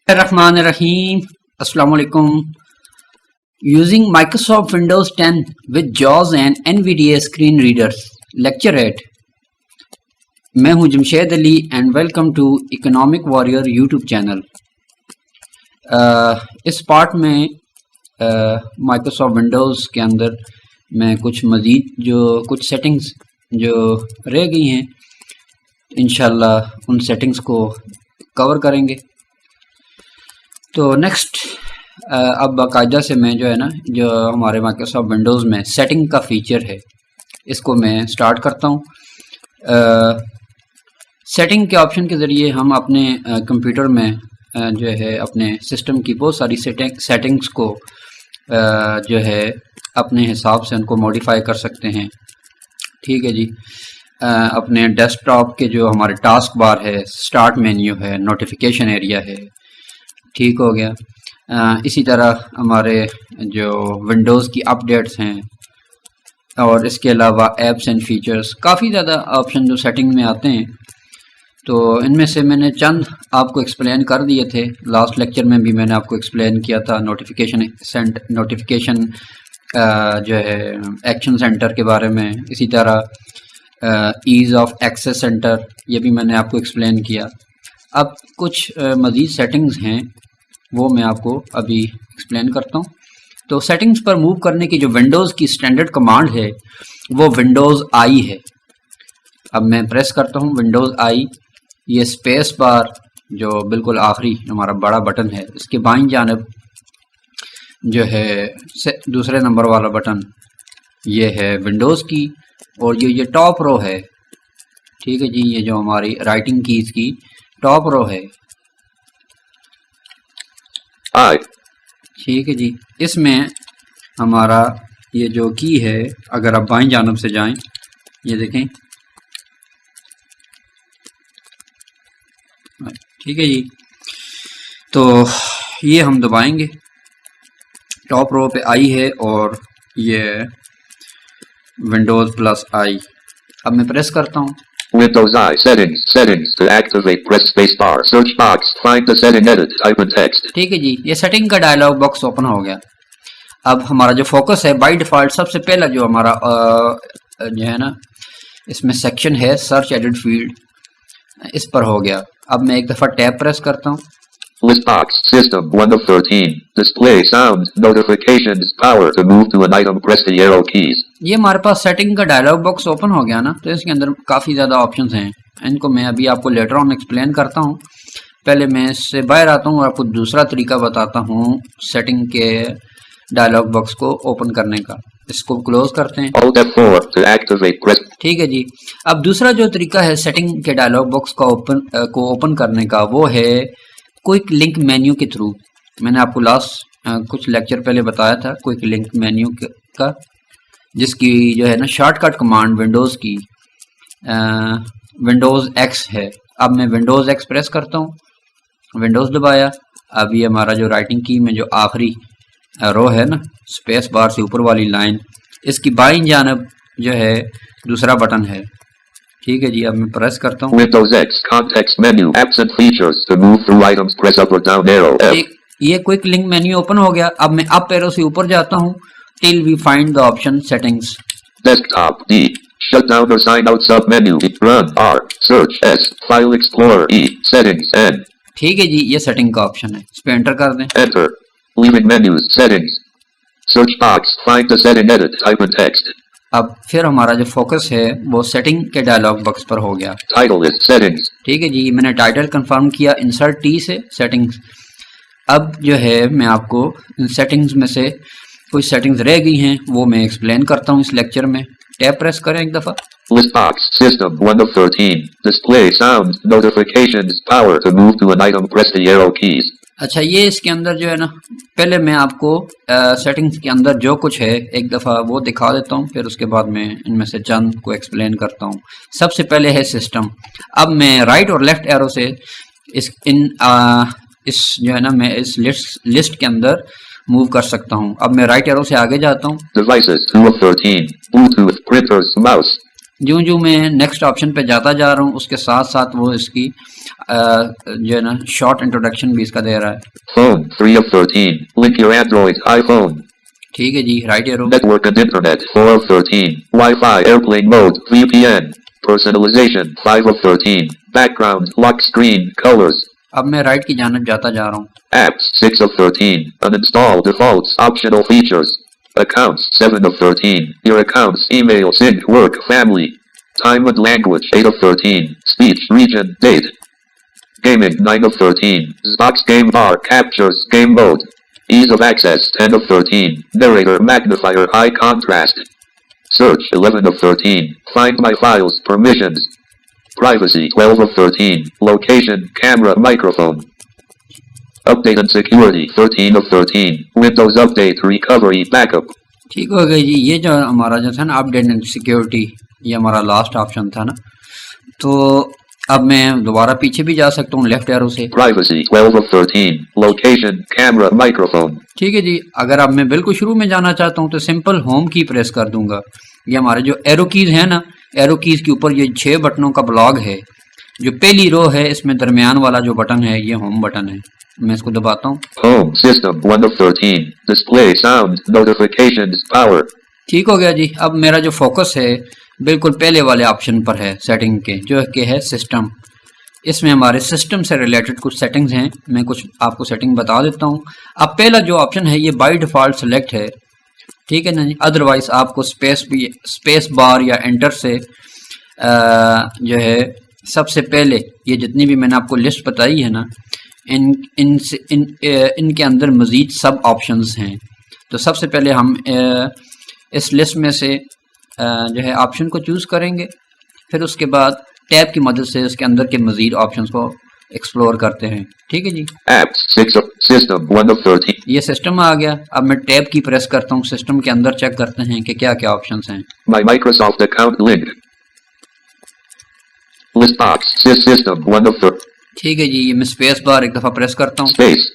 Rahim. Assalamu alaikum. Using Microsoft Windows 10 with JAWS and NVDA screen readers. Lecture 8. मैं हूं Jamshed Ali and welcome to economic warrior YouTube channel. इस part में Microsoft Windows के अंदर मैं कुछ मज़ीद कुछ सेटिंग्स जो रह गई हैं इंशाल्लाह उन सेटिंग्स को कवर करेंगे। तो नेक्स्ट अब बाकायदा से मैं जो हमारे माइक्रोसॉफ्ट विंडोज़ में सेटिंग का फ़ीचर है इसको मैं स्टार्ट करता हूँ। सेटिंग के ऑप्शन के ज़रिए हम अपने कंप्यूटर में जो है अपने सिस्टम की बहुत सारी सेटिंग्स को जो है अपने हिसाब से उनको मॉडिफाई कर सकते हैं। ठीक है जी। अपने डेस्कटॉप के जो हमारे टास्क बार है, स्टार्ट मेन्यू है, नोटिफिकेशन एरिया है, ठीक हो गया। इसी तरह हमारे जो विंडोज़ की अपडेट्स हैं और इसके अलावा ऐप्स एंड फीचर्स, काफ़ी ज़्यादा ऑप्शन जो सेटिंग में आते हैं। तो इनमें से मैंने चंद आपको एक्सप्लेन कर दिए थे, लास्ट लेक्चर में भी मैंने आपको एक्सप्लेन किया था। नोटिफिकेशन जो है एक्शन सेंटर के बारे में, इसी तरह ईज़ ऑफ एक्सेस सेंटर, ये भी मैंने आपको एक्सप्लेन किया। अब कुछ मज़ीद सेटिंग्स हैं वो मैं आपको अभी एक्सप्लेन करता हूँ। तो सेटिंग्स पर मूव करने की जो विंडोज़ की स्टैंडर्ड कमांड है वो विंडोज़ आई है। अब मैं प्रेस करता हूँ विंडोज़ आई, ये स्पेस बार जो बिल्कुल आखिरी हमारा बड़ा बटन है, इसके बाईं जानिब जो है दूसरे नंबर वाला बटन ये है विंडोज़ की, और ये टॉप रो है। ठीक है जी, ये जो हमारी राइटिंग कीज़ की टॉप रो है। ठीक है जी। इसमें हमारा ये जो की है, अगर आप बाईं जानिब से जाएं, ये देखें, ठीक है जी। तो ये हम दबाएंगे, टॉप रो पे आई है और ये विंडोज़ प्लस आई। अब मैं प्रेस करता हूँ Windows I settings to activate press space bar, search box, find the setting, edit, type in text। ठीक है जी, ये सेटिंग का डायलॉग बॉक्स ओपन हो गया। अब हमारा जो फोकस है बाय डिफ़ॉल्ट सबसे पहला जो हमारा जो है ना इसमें सेक्शन है सर्च एडिट फील्ड, इस पर हो गया। अब मैं एक दफ़ा टैब प्रेस करता हूँ। List box, system 1 of 13, display sound, notifications, power to move to an item, press the arrow keys। ये हमारे पास सेटिंग का डायलॉग बॉक्स ओपन हो गया ना, तो इसके अंदर काफ़ी ज़्यादा ऑप्शंस हैं। इनको मैं अभी आपको लेटर ऑन एक्सप्लेन करता हूँ। पहले मैं इससे बाहर आता हूँ और आपको दूसरा तरीका बताता हूँ सेटिंग के डायलॉग बॉक्स को ओपन करने का। इसको क्लोज करते हैं। Alt F4 to activate press। ठीक है जी। अब दूसरा जो तरीका है सेटिंग के डायलॉग बॉक्स को ओपन करने का, वो है क्विक लिंक मेन्यू के थ्रू। मैंने आपको लास्ट कुछ लेक्चर पहले बताया था क्विक लिंक मेन्यू का, जिसकी जो है ना शॉर्टकट कमांड विंडोज़ की विंडोज़ एक्स है। अब मैं विंडोज़ एक्स प्रेस करता हूँ, विंडोज़ दबाया। अब ये हमारा जो राइटिंग की में जो आखिरी रो है ना, स्पेस बार से ऊपर वाली लाइन, इसकी बाईं जानिब जो है दूसरा बटन है। ठीक है जी। अब मैं प्रेस करता हूँ Windows X context menu, apps and features to move through items, press up or down arrow F। ये क्विक लिंक मेन्यू ओपन हो गया। अब मैं अप एरो से ऊपर जाता हूँ till we find the option settings. Desktop D, shut down or sign out sub menu, run R, search S, file explorer E, settings N। ठीक है जी, ये सेटिंग का ऑप्शन है, इस पे एंटर कर दें। Enter, leaving menus, settings, search box, find the setting, edit, type in text। अब फिर हमारा जो फोकस है वो सेटिंग के डायलॉग बॉक्स पर हो गया। Title is settings। ठीक है जी, मैंने टाइटल कंफर्म किया, इंसर्ट टी से सेटिंग्स। अब जो है मैं आपको इन सेटिंग्स में से कुछ सेटिंग्स रह गई हैं वो मैं एक्सप्लेन करता हूँ इस लेक्चर में। टैब प्रेस करें एक दफ़ा। List box, system 1 of 13, display sound, notifications, power to move to an item, press the arrow keys। अच्छा, ये इसके अंदर जो है ना, पहले मैं आपको सेटिंग्स के अंदर जो कुछ है एक दफ़ा वो दिखा देता हूँ, फिर उसके बाद मैं इनमें से चंद को एक्सप्लेन करता हूँ। सबसे पहले है सिस्टम। अब मैं राइट और लेफ़्ट एरो से इस जो है ना मैं इस लिस्ट के अंदर मूव कर सकता हूँ। अब मैं राइट एरो से आगे जाता हूँ। Devices 2 of 13, Bluetooth, printers, mouse। जो जो मैं नेक्स्ट ऑप्शन पे जाता जा रहा हूँ उसके साथ साथ वो इसकी जो है ना शॉर्ट इंट्रोडक्शन भी इसका दे रहा है। Phone 3 of 13. Link your Android iPhone. ठीक है जी, right arrow. Network and Internet 4 of 13. Wi-Fi airplane mode VPN. Personalization 5 of 13. Background lock screen colors. अब मैं राइट की जानब जाता जा रहा हूँ। Apps 6 of 13. Uninstall defaults optional features. Accounts 7 of 13. Your accounts email sync work family. Time and language 8 of 13. Speech region date. Gaming 9 of 13. Xbox game bar captures game mode. Ease of access 10 of 13. Narrator magnifier high contrast. Search 11 of 13. Find my files permissions. Privacy 12 of 13. Location camera microphone. Update and security 13 of 13. Windows update recovery backup. ठीक हो गया जी। ये जो हमारा जो था ना update and security, ये हमारा लास्ट ऑप्शन था ना, तो अब मैं दोबारा पीछे भी जा सकता हूँ लेफ्ट एरो से। Privacy 12 of 13. Location camera microphone. ठीक है जी। अगर अब मैं बिल्कुल शुरू में जाना चाहता हूँ तो सिंपल होम की प्रेस कर दूंगा। ये हमारे जो एरो कीज है ना, एरो कीज के ऊपर ये 6 बटनों का ब्लॉक है। जो पहली रो है इसमें दरमियान वाला जो बटन है ये होम बटन है। मैं इसको दबाता हूँ। Home system 1 of 13. Display sound notifications power. ठीक हो गया जी। अब मेरा जो फोकस है बिल्कुल पहले वाले ऑप्शन पर है सेटिंग के, जो कि है सिस्टम। इसमें हमारे सिस्टम से रिलेटेड कुछ सेटिंग्स हैं। मैं कुछ आपको सेटिंग बता देता हूँ। अब पहला जो ऑप्शन है ये बाय डिफ़ॉल्ट सेलेक्ट है, ठीक है ना जी। अदरवाइज आपको स्पेस बार या एंटर से जो है सबसे पहले ये जितनी भी मैंने आपको लिस्ट बताई है ना, इनके अंदर मज़ीद सब ऑप्शंस हैं। तो सबसे पहले हम इस लिस्ट में से जो है ऑप्शन को चूज़ करेंगे, फिर उसके बाद टैब की मदद से इसके अंदर के मज़ीद ऑप्शंस को एक्सप्लोर करते हैं। ठीक है जी। Apps 6 of system 1 of 13. ये सिस्टम आ गया। अब मैं टैब की प्रेस करता हूँ, सिस्टम के अंदर चेक करते हैं कि क्या क्या ऑप्शंस हैं। My Microsoft account link. List box system 1 of 13. ठीक है जी। ये मैं स्पेस बार एक दफ़ा प्रेस करता हूँ। Space.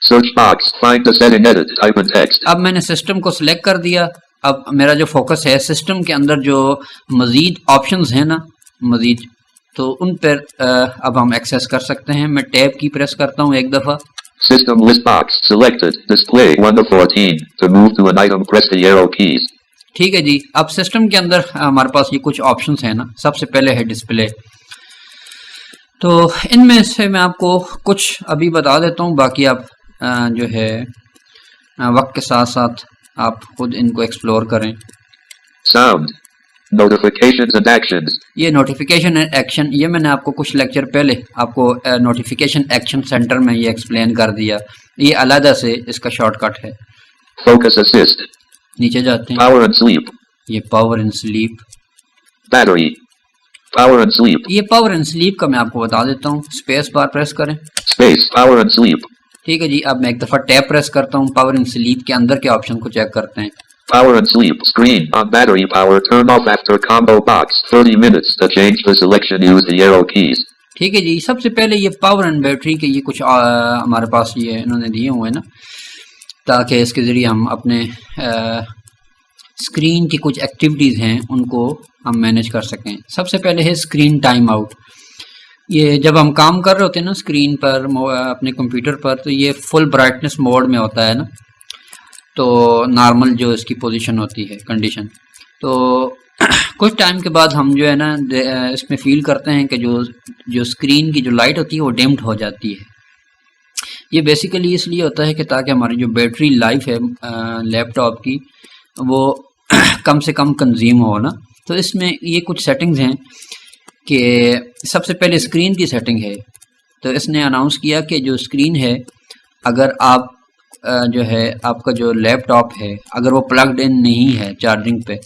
Search box. Find the setting edit. Type in text. अब मैंने सिस्टम को सिलेक्ट कर दिया। अब मेरा जो फोकस है सिस्टम के अंदर जो मज़ीद ऑप्शंस हैं ना, मज़ीद, तो उन पर अब हम एक्सेस कर सकते हैं। मैं टैब की प्रेस करता हूँ एक दफ़ा। System list box selected. Display 1 of 14. To move to an item, press the arrow keys. ठीक है जी। अब सिस्टम के अंदर हमारे पास ये कुछ ऑप्शंस हैं ना। सबसे पहले है डिस्प्ले। तो इनमें से मैं आपको कुछ अभी बता देता हूँ, बाकी आप जो है वक्त के साथ साथ आप खुद इनको एक्सप्लोर करें। Sound. Notifications and actions. ये नोटिफिकेशन एंड एक्शन, ये मैंने आपको कुछ लेक्चर पहले आपको नोटिफिकेशन एक्शन सेंटर में ये एक्सप्लेन कर दिया। ये अलग से इसका शॉर्टकट है। Focus assist. नीचे जाते हैं। Power and sleep. ये power and sleep. Battery. Power and sleep. ये पावर एंड स्लीप का मैं आपको बता देता हूँ। स्पेस बार प्रेस करें। Space. Power and sleep. ठीक है जी। अब मैं एक दफ़ा टैब प्रेस करता हूँ। पावर एंड स्लीप के अंदर के ऑप्शन को चेक करते हैं। Power and sleep. Screen on battery power. Turn off after combo box. 30 minutes. To change the selection, use the arrow keys. ठीक है जी। सबसे पहले ये पावर एंड बैटरी के ये कुछ हमारे पास ये इन्होंने दिए हुए हैं ना, ताकि इसके ज़रिए हम अपने स्क्रीन की कुछ एक्टिविटीज़ हैं उनको हम मैनेज कर सकें। सबसे पहले है स्क्रीन टाइम आउट। ये जब हम काम कर रहे होते हैं ना स्क्रीन पर अपने कंप्यूटर पर, तो ये फुल ब्राइटनेस मोड में होता है ना, तो नॉर्मल जो इसकी पोजीशन होती है कंडीशन, तो कुछ टाइम के बाद हम जो है ना इसमें फील करते हैं कि जो स्क्रीन की जो लाइट होती है वो डिम्ड हो जाती है। ये बेसिकली इसलिए होता है कि ताकि हमारी जो बैटरी लाइफ है लैपटॉप की वो कम से कम कंज्यूम हो ना। तो इसमें ये कुछ सेटिंग्स हैं कि सबसे पहले स्क्रीन की सेटिंग है। तो इसने अनाउंस किया कि जो स्क्रीन है, अगर आप जो है आपका जो लैपटॉप है अगर वो प्लग्ड इन नहीं है चार्जिंग पे,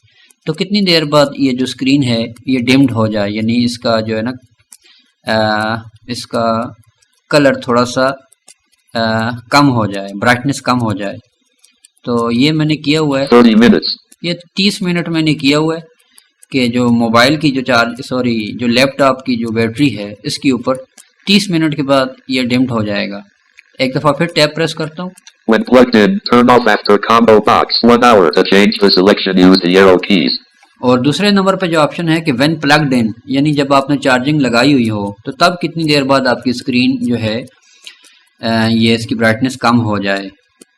तो कितनी देर बाद ये जो स्क्रीन है ये डिम्ड हो जाए, यानी इसका जो है ना इसका कलर थोड़ा सा कम हो जाए, ब्राइटनेस कम हो जाए। तो ये मैंने किया हुआ है। 30 minutes. ये 30 मिनट मैंने किया हुआ है कि जो मोबाइल की जो लैपटॉप की जो बैटरी है इसके ऊपर 30 मिनट के बाद ये डिम्ड हो जाएगा। एक दफ़ा फिर टैब प्रेस करता हूँ। When plugged in, turn off after combo box. 1 hour. To change the selection, use the arrow keys. और दूसरे नंबर पे जो ऑप्शन है कि व्हेन प्लग्ड इन, यानी जब आपने चार्जिंग लगाई हुई हो तो तब कितनी देर बाद आपकी स्क्रीन जो है ये इसकी ब्राइटनेस कम हो जाए।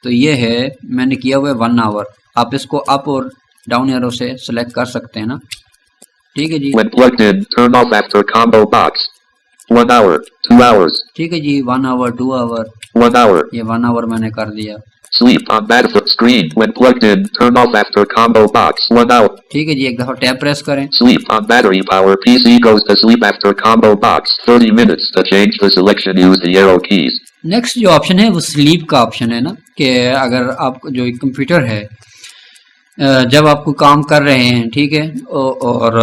तो ये है मैंने किया हुआ है 1 आवर। आप इसको अप और डाउन एरो से सिलेक्ट कर सकते हैं ना। ठीक है जी। When plugged in, turn off after combo box. 1 hour, 2 hours, ठीक है जी, 1 आवर, 2 आवर, 1 hour. ये 1 आवर मैंने कर दिया। Sleep on battery screen. When plugged in, turn off after combo box. 1 hour. ठीक है जी, एक दफ़ा टैब प्रेस करें। Sleep on battery power. PC goes to sleep after combo box. 30 minutes. To change the selection, use the arrow keys. Next जो option है वो sleep का option है ना, कि अगर आपको जो कंप्यूटर है जब आप कोई काम कर रहे हैं, ठीक है, और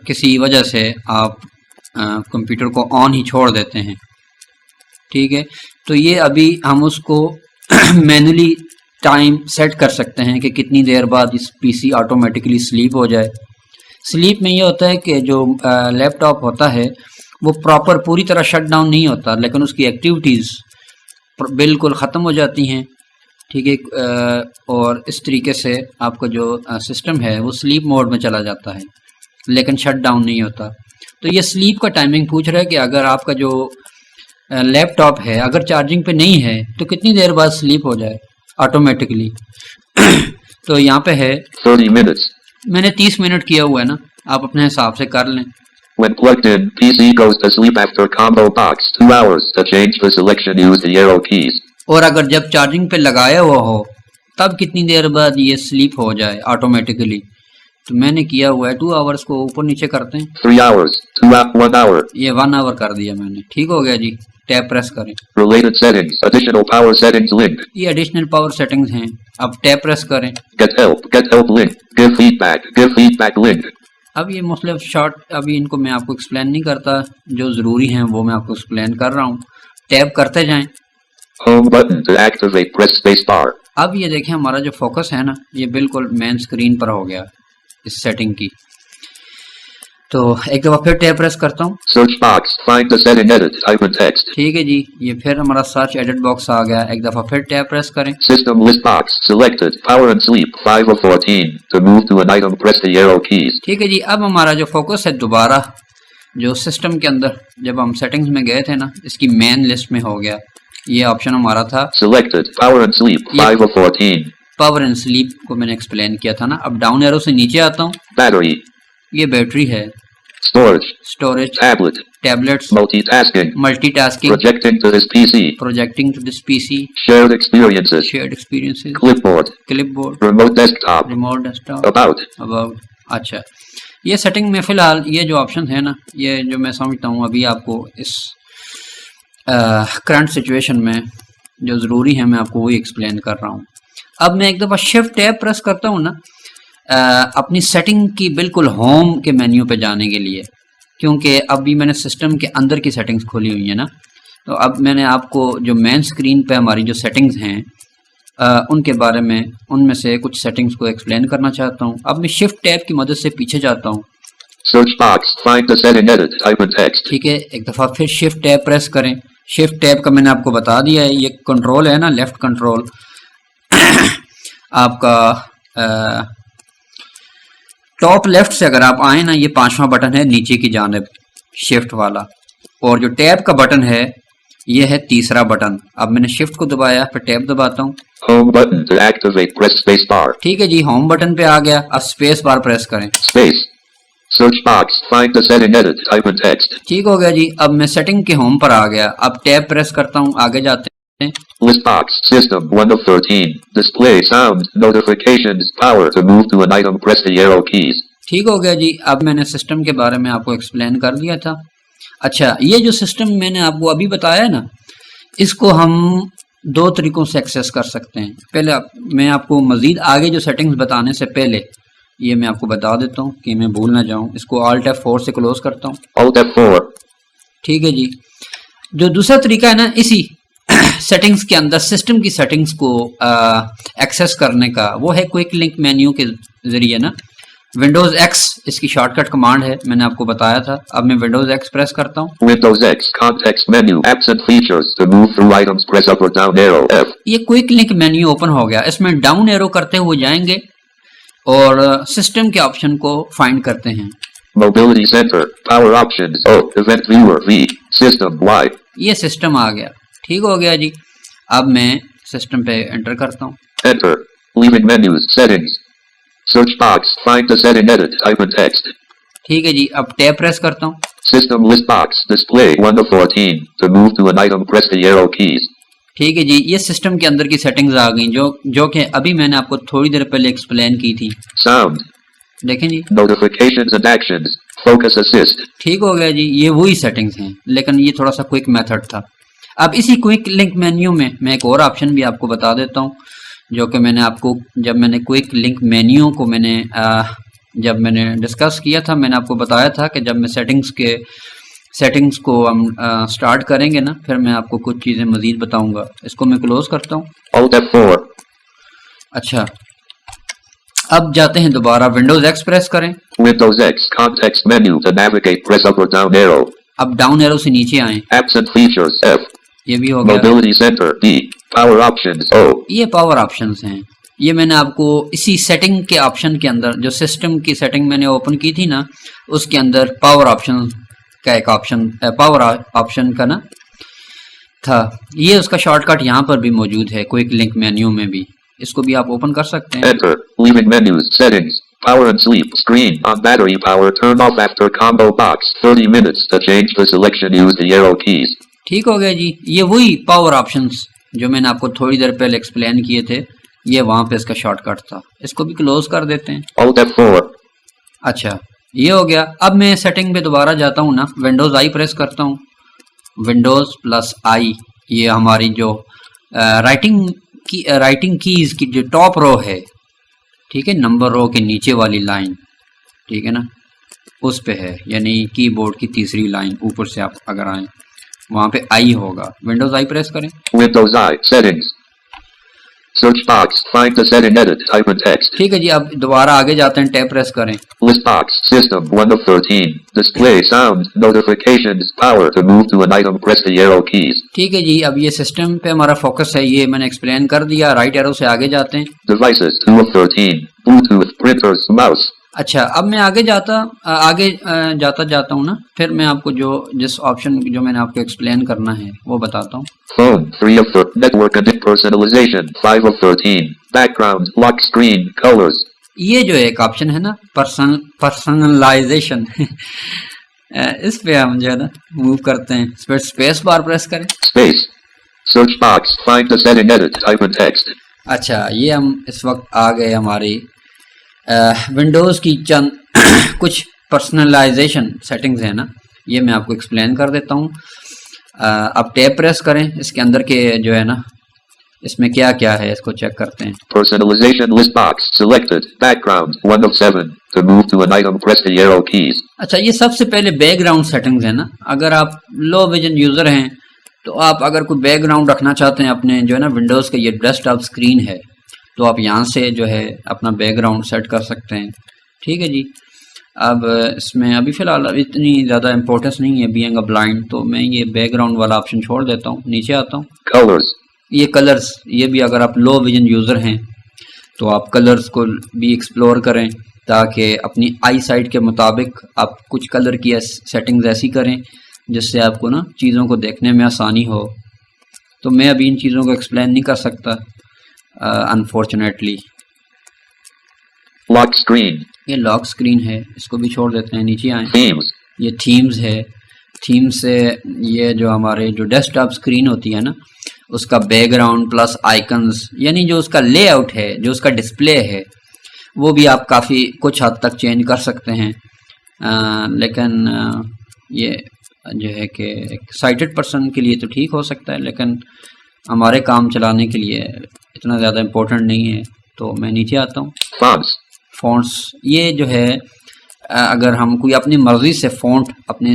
किसी वजह से आप कंप्यूटर को ऑन ही छोड़ देते हैं, ठीक है, तो ये अभी हम उसको मैनुअली टाइम सेट कर सकते हैं कि कितनी देर बाद इस पीसी ऑटोमेटिकली स्लीप हो जाए। स्लीप में ये होता है कि जो लैपटॉप होता है वो प्रॉपर पूरी तरह शट डाउन नहीं होता, लेकिन उसकी एक्टिविटीज़ बिल्कुल ख़त्म हो जाती हैं, ठीक है, और इस तरीके से आपका जो सिस्टम है वो स्लीप मोड में चला जाता है, लेकिन शट डाउन नहीं होता। तो ये स्लीप का टाइमिंग पूछ रहा है कि अगर आपका जो लैपटॉप है अगर चार्जिंग पे नहीं है तो कितनी देर बाद स्लीप हो जाए ऑटोमेटिकली। तो यहाँ पे है 30 minutes. मैंने 30 मिनट किया हुआ है ना, आप अपने हिसाब से कर लें। When plugged in, PC goes to sleep after combo box. 2 hours. To change the selection, use the arrow keys. और अगर जब चार्जिंग पे लगाया हुआ हो तब कितनी देर बाद ये स्लीप हो जाए ऑटोमेटिकली, तो मैंने किया हुआ है 2 आवर्स को ऊपर नीचे करते हैं। 3 hours. 1 hour. ये 1 आवर कर दिया मैंने। ठीक हो गया जी, टैब प्रेस करें। Related settings. Additional power settings link. ये एडिशनल पावर सेटिंग्स हैं, अब टैब प्रेस करें। Get help link. Give feedback link. अब ये मुख्तलिफ शॉर्ट, अभी इनको मैं आपको एक्सप्लेन नहीं करता, जो ज़रूरी हैं वो मैं आपको एक्सप्लेन कर रहा हूँ। टैब करते जाएं। Home button to activate, press space bar. अब ये देखें हमारा जो फोकस है ना, ये बिल्कुल मेन स्क्रीन पर हो गया इस सेटिंग की। तो एक दफ़ा फिर टैब प्रेस करता हूँ। Search box. Find the setting, edit, type in text. ठीक है जी, ये फिर हमारा सर्च एडिट बॉक्स आ गया। एक दफ़ा फिर टैब प्रेस करें। System list box. Selected. Power and sleep. 5 of 14. To move to an item, press the arrow keys. ठीक है जी, अब हमारा जो फोकस है दोबारा जो सिस्टम के अंदर जब हम सेटिंग्स में गए थे ना, इसकी मेन लिस्ट में हो गया। ये ऑप्शन हमारा था Selected. Power and sleep. 5 of 14. Power and sleep को मैंने एक्सप्लेन किया था ना। अब डाउन एरो से नीचे आता हूँ। Battery. ये बैटरी है। Storage. Storage, Tablet. Tablets, Multitasking. Multitasking, Projecting to this PC. Projecting to this PC, Shared experiences. Shared experiences, Clipboard. Clipboard, Remote desktop. Remote desktop, About. About. अच्छा, ये सेटिंग में फ़िलहाल ये जो ऑप्शन है ना, ये जो मैं समझता हूँ अभी आपको इस करंट सिचुएशन में जो ज़रूरी है मैं आपको वही एक्सप्लेन कर रहा हूँ। अब मैं एक दफ़ा शिफ्ट टैब प्रेस करता हूँ ना अपनी सेटिंग की बिल्कुल होम के मेन्यू पे जाने के लिए, क्योंकि अभी मैंने सिस्टम के अंदर की सेटिंग्स खोली हुई है ना। तो अब मैंने आपको जो मेन स्क्रीन पे हमारी जो सेटिंग्स हैं उनके बारे में, उनमें से कुछ सेटिंग्स को एक्सप्लेन करना चाहता हूँ। अब मैं शिफ्ट टैब की मदद से पीछे जाता हूँ। Search box. Find the setting, edit, type in text. ठीक है, एक दफ़ा फिर शिफ्ट टैब प्रेस करें। शिफ्ट टैब का मैंने आपको बता दिया है, ये कंट्रोल है ना, लेफ्ट कंट्रोल आपका टॉप लेफ्ट से अगर आप आए ना, ये 5वां बटन है नीचे की जानिब शिफ्ट वाला, और जो टैब का बटन है ये है 3रा बटन। अब मैंने शिफ्ट को दबाया, फिर टैब दबाता हूँ। Home button to activate, press space bar. ठीक है जी, होम बटन पे आ गया। अब स्पेस बार प्रेस करें। Space. Search box. Find the setting, edit, type in text. ठीक हो गया जी, अब मैं सेटिंग के होम पर आ गया। अब टैब प्रेस करता हूँ, आगे जाते हैं। List box. System 1 of 13. Display sound. Notifications. Power. To move to an item, press the arrow keys. ठीक हो गया जी, अब मैंने सिस्टम के बारे में आपको एक्सप्लेन कर दिया था। अच्छा, ये जो सिस्टम मैंने आपको अभी बताया ना, इसको हम 2 तरीकों से एक्सेस कर सकते हैं। पहले मैं आपको मज़ीद आगे जो सेटिंग्स बताने से पहले ये मैं आपको बता देता हूँ कि मैं भूल ना जाऊँ। इसको Alt F4 से क्लोज करता हूँ। Alt F4. ठीक है जी, जो दूसरा तरीका है ना इसी सेटिंग्स के अंदर सिस्टम की सेटिंग्स को एक्सेस करने का, वो है क्विक लिंक मेन्यू के ज़रिए ना। विंडोज़ X इसकी शॉर्टकट कमांड है, मैंने आपको बताया था। अब मैं विंडोज़ X प्रेस करता हूँ। Windows X. Context menu. Apps and features. To move through items, press up or down arrow. F. ये क्विक लिंक मेन्यू ओपन हो गया। इसमें डाउन एरो करते हुए जाएंगे और सिस्टम के ऑप्शन को फाइंड करते हैं। Mobility Center, Power Options, O, Event Viewer, V, System, Y. ये सिस्टम आ गया, ठीक हो गया जी। अब मैं सिस्टम पे एंटर करता हूँ। Enter. Leaving menus, settings. Search box, find the setting, edit, type in text. ठीक है जी, अब टैब प्रेस करता हूँ। System list box, display 1 of 14. To move to an item, press the arrow keys. ठीक है जी, ये सिस्टम के अंदर की सेटिंग्स आ गई जो कि अभी मैंने आपको थोड़ी देर पहले एक्सप्लेन की थी। Sound. देखें जी, Notifications and actions. Focus assist. ठीक हो गया जी, ये वही सेटिंग्स हैं, लेकिन ये थोड़ा सा क्विक मेथड था। अब इसी क्विक लिंक मेन्यू में मैं एक और ऑप्शन भी आपको बता देता हूँ, जो कि मैंने आपको जब मैंने क्विक लिंक मेन्यू को जब मैंने डिस्कस किया था, मैंने आपको बताया था कि जब मैं सेटिंग्स को हम स्टार्ट करेंगे ना, फिर मैं आपको कुछ चीज़ें मज़ीद बताऊंगा। इसको मैं क्लोज करता हूँ। Alt F4. अच्छा, अब जाते हैं दोबारा, विंडोज एक्स प्रेस करें। Windows X, context menu. To navigate, press up or down arrow. अब डाउन एरो से नीचे आए, Apps and features, F. ये भी हो गया। Mobility Center, D. Power Options, O. ये पावर ऑप्शंस हैं। ये मैंने आपको इसी सेटिंग के ऑप्शन के अंदर, जो सिस्टम की सेटिंग मैंने ओपन की थी ना, उसके अंदर पावर ऑप्शन का एक ऑप्शन, पावर ऑप्शन का ना था, ये उसका शॉर्टकट यहाँ पर भी मौजूद है क्विक लिंक मेन्यू में भी। इसको भी आप ओपन कर सकते हैं। Enter. Leaving menus, settings. Power and sleep screen on battery power. Turn off after combo box. 30 minutes. To change the selection, use the arrow keys. ठीक हो गया जी, ये वही पावर ऑप्शंस जो मैंने आपको थोड़ी देर पहले एक्सप्लेन किए थे, ये वहाँ पे इसका शॉर्टकट था। इसको भी क्लोज कर देते हैं। Alt F4. अच्छा, ये हो गया। अब मैं सेटिंग पे दोबारा जाता हूँ ना, विंडोज आई प्रेस करता हूँ। विंडोज प्लस आई, ये हमारी जो राइटिंग कीज की जो टॉप रो है, ठीक है, नंबर रो के नीचे वाली लाइन, ठीक है ना, उस पे है, यानी कीबोर्ड की तीसरी लाइन ऊपर से आप अगर आए, वहाँ पे आई होगा। विंडोज आई प्रेस करें। Windows I, settings. Search box, find the setting, edit, type in text. ठीक है जी, अब दोबारा आगे जाते हैं, टैब प्रेस करें। List box, system 1 of 13. Display sound, notifications, power. To move to an item, press the arrow keys. ठीक है जी, अब ये सिस्टम पे हमारा फोकस है, ये मैंने एक्सप्लेन कर दिया। राइट एरो से आगे जाते हैं। Devices 2 of 13. Bluetooth, printers, mouse. अच्छा, अब मैं आगे जाता हूँ ना, फिर मैं आपको जिस ऑप्शन जो मैंने आपको एक्सप्लेन करना है वो बताता हूँ। Phone 3 of 13. Network and personalization 5 of 13. Background, lock screen, colors. ये जो एक ऑप्शन है ना, पर्सनलाइजेशन इस पे हम जो है ना मूव करते हैं, इस पर स्पेस बार प्रेस करें। Space. Search box, find the setting, edit, type in text. अच्छा, ये हम इस वक्त आ गए हमारी विंडोज़ की चंद कुछ पर्सनलाइजेशन सेटिंग्स है ना, ये मैं आपको एक्सप्लेन कर देता हूँ। अब टैब प्रेस करें, इसके अंदर के जो है ना, इसमें क्या क्या है इसको चेक करते हैं। Personalization list box selected. Background 1 of 7. To move to an item, press the arrow keys. अच्छा, ये सबसे पहले बैकग्राउंड सेटिंग्स है ना। अगर आप लो विजन यूज़र हैं तो आप अगर कोई बैकग्राउंड रखना चाहते हैं अपने जो है ना विंडोज़ का, ये डेस्कटॉप स्क्रीन है, तो आप यहाँ से जो है अपना बैकग्राउंड सेट कर सकते हैं। ठीक है जी, अब इसमें अभी फ़िलहाल इतनी ज़्यादा इम्पोर्टेंस नहीं है बीइंग अ ब्लाइंड, तो मैं ये बैकग्राउंड वाला ऑप्शन छोड़ देता हूँ। नीचे आता हूँ, Colors. ये कलर्स, ये भी अगर आप लो विजन यूज़र हैं तो आप कलर्स को भी एक्सप्लोर करें, ताकि अपनी आई साइट के मुताबिक आप कुछ कलर की सेटिंग्स ऐसी करें जिससे आपको ना चीज़ों को देखने में आसानी हो। तो मैं अभी इन चीज़ों को एक्सप्लेन नहीं कर सकता अनफॉर्चुनेटली। Lock screen. ये लॉक स्क्रीन है, इसको भी छोड़ देते हैं। नीचे आए, Themes. ये थीम्स है। थीम्स से ये जो हमारे जो डेस्कटॉप स्क्रीन होती है ना, उसका बैकग्राउंड प्लस आइकन्स, यानी जो उसका लेआउट है, जो उसका डिस्प्ले है, वो भी आप काफ़ी कुछ हद तक चेंज कर सकते हैं। लेकिन ये जो है कि एक साइटेड पर्सन के लिए तो ठीक हो सकता है, लेकिन हमारे काम चलाने के लिए इतना ज़्यादा इम्पोर्टेंट नहीं है। तो मैं नीचे आता हूँ। Fonts. फ़ॉन्ट्स, ये जो है अगर हम कोई अपनी मर्ज़ी से फ़ॉन्ट अपने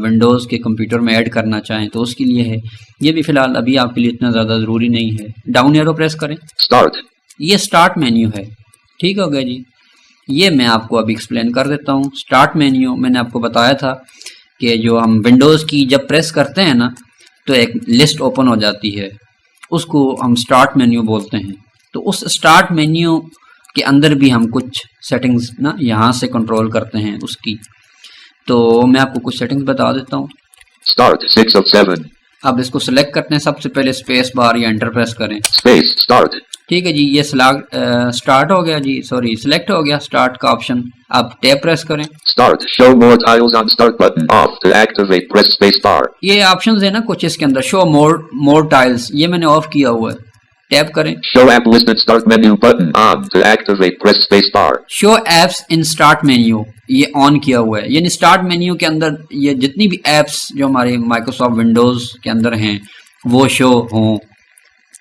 विंडोज़ के कंप्यूटर में ऐड करना चाहें तो उसके लिए है। ये भी फ़िलहाल अभी आपके लिए इतना ज़्यादा ज़रूरी नहीं है। डाउन एरो प्रेस करें, Start. ये स्टार्ट मेन्यू है। ठीक हो गया जी, ये मैं आपको अभी एक्सप्लेन कर देता हूँ। स्टार्ट मेन्यू मैंने आपको बताया था कि जो हम विंडोज़ की जब प्रेस करते हैं ना, तो एक लिस्ट ओपन हो जाती है, उसको हम स्टार्ट मेन्यू बोलते हैं। तो उस स्टार्ट मेन्यू के अंदर भी हम कुछ सेटिंग्स ना यहाँ से कंट्रोल करते हैं उसकी। तो मैं आपको कुछ सेटिंग्स बता देता हूँ। Start 6 of 7. अब इसको सिलेक्ट करते हैं, सबसे पहले स्पेस बार या एंटर प्रेस करें। Space. Start. ठीक है जी, ये स्टार्ट हो गया जी, सॉरी सिलेक्ट हो गया स्टार्ट का ऑप्शन। अब टैब प्रेस करें। Start. Show more tiles on start button. Off. To activate, press space bar. ये ऑप्शंस है ना कुछ इसके अंदर, शो मोर टाइल्स, ये मैंने ऑफ किया हुआ है। टैब करें। Show app listed start menu button on. To activate, press space bar. Show apps in start menu, ये ऑन किया हुआ है, यानी स्टार्ट मेन्यू के अंदर ये जितनी भी एप्स जो हमारे माइक्रोसॉफ्ट विंडोज के अंदर हैं वो शो हों।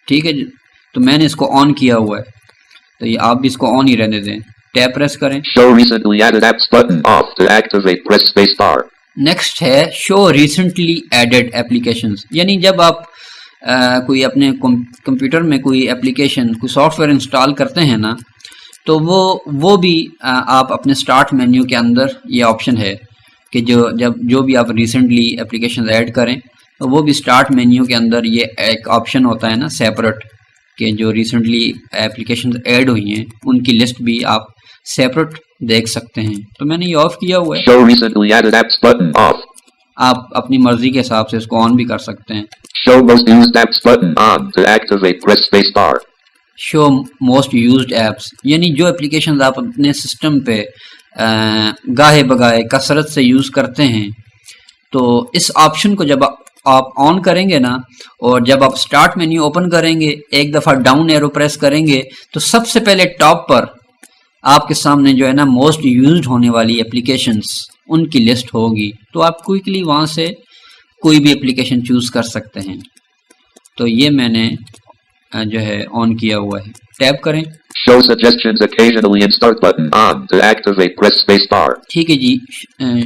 ठीक है जी, तो मैंने इसको ऑन किया हुआ है, तो ये आप भी इसको ऑन ही रहने दें। टैब प्रेस करें। Show recently added apps button. Off. To activate, press space bar. Next है शो रिसेंटली एडेड एप्लीकेशंस, यानी जब आप कोई अपने कंप्यूटर में कोई एप्लीकेशन कोई सॉफ्टवेयर इंस्टॉल करते हैं ना, तो वो भी आप अपने स्टार्ट मेन्यू के अंदर ये ऑप्शन है कि जो भी आप रिसेंटली एप्लीकेशन ऐड करें तो वो भी स्टार्ट मेन्यू के अंदर ये एक ऑप्शन होता है ना सेपरेट, कि जो रिसेंटली एप्लीकेशन ऐड हुई हैं उनकी लिस्ट भी आप सेपरेट देख सकते हैं। तो मैंने ये ऑफ किया हुआ है। Show recently added apps button. Off. आप अपनी मर्जी के हिसाब से इसको ऑन भी कर सकते हैं। Show most used apps button on. To activate, press space bar. Show most used apps, यानी जो एप्लीकेशंस आप अपने सिस्टम पे गाहे बगाहे कसरत से यूज़ करते हैं, तो इस ऑप्शन को जब आप ऑन करेंगे ना, और जब आप स्टार्ट मेन्यू ओपन करेंगे, एक दफ़ा डाउन एरो प्रेस करेंगे तो सबसे पहले टॉप पर आपके सामने जो है ना मोस्ट यूज्ड होने वाली एप्लीकेशंस उनकी लिस्ट होगी। तो आप क्विकली वहाँ से कोई भी एप्लीकेशन चूज़ कर सकते हैं। तो ये मैंने जो है ऑन किया हुआ है। टैब करें। Show suggestions occasionally in start button on. To activate, press space bar. ठीक है जी,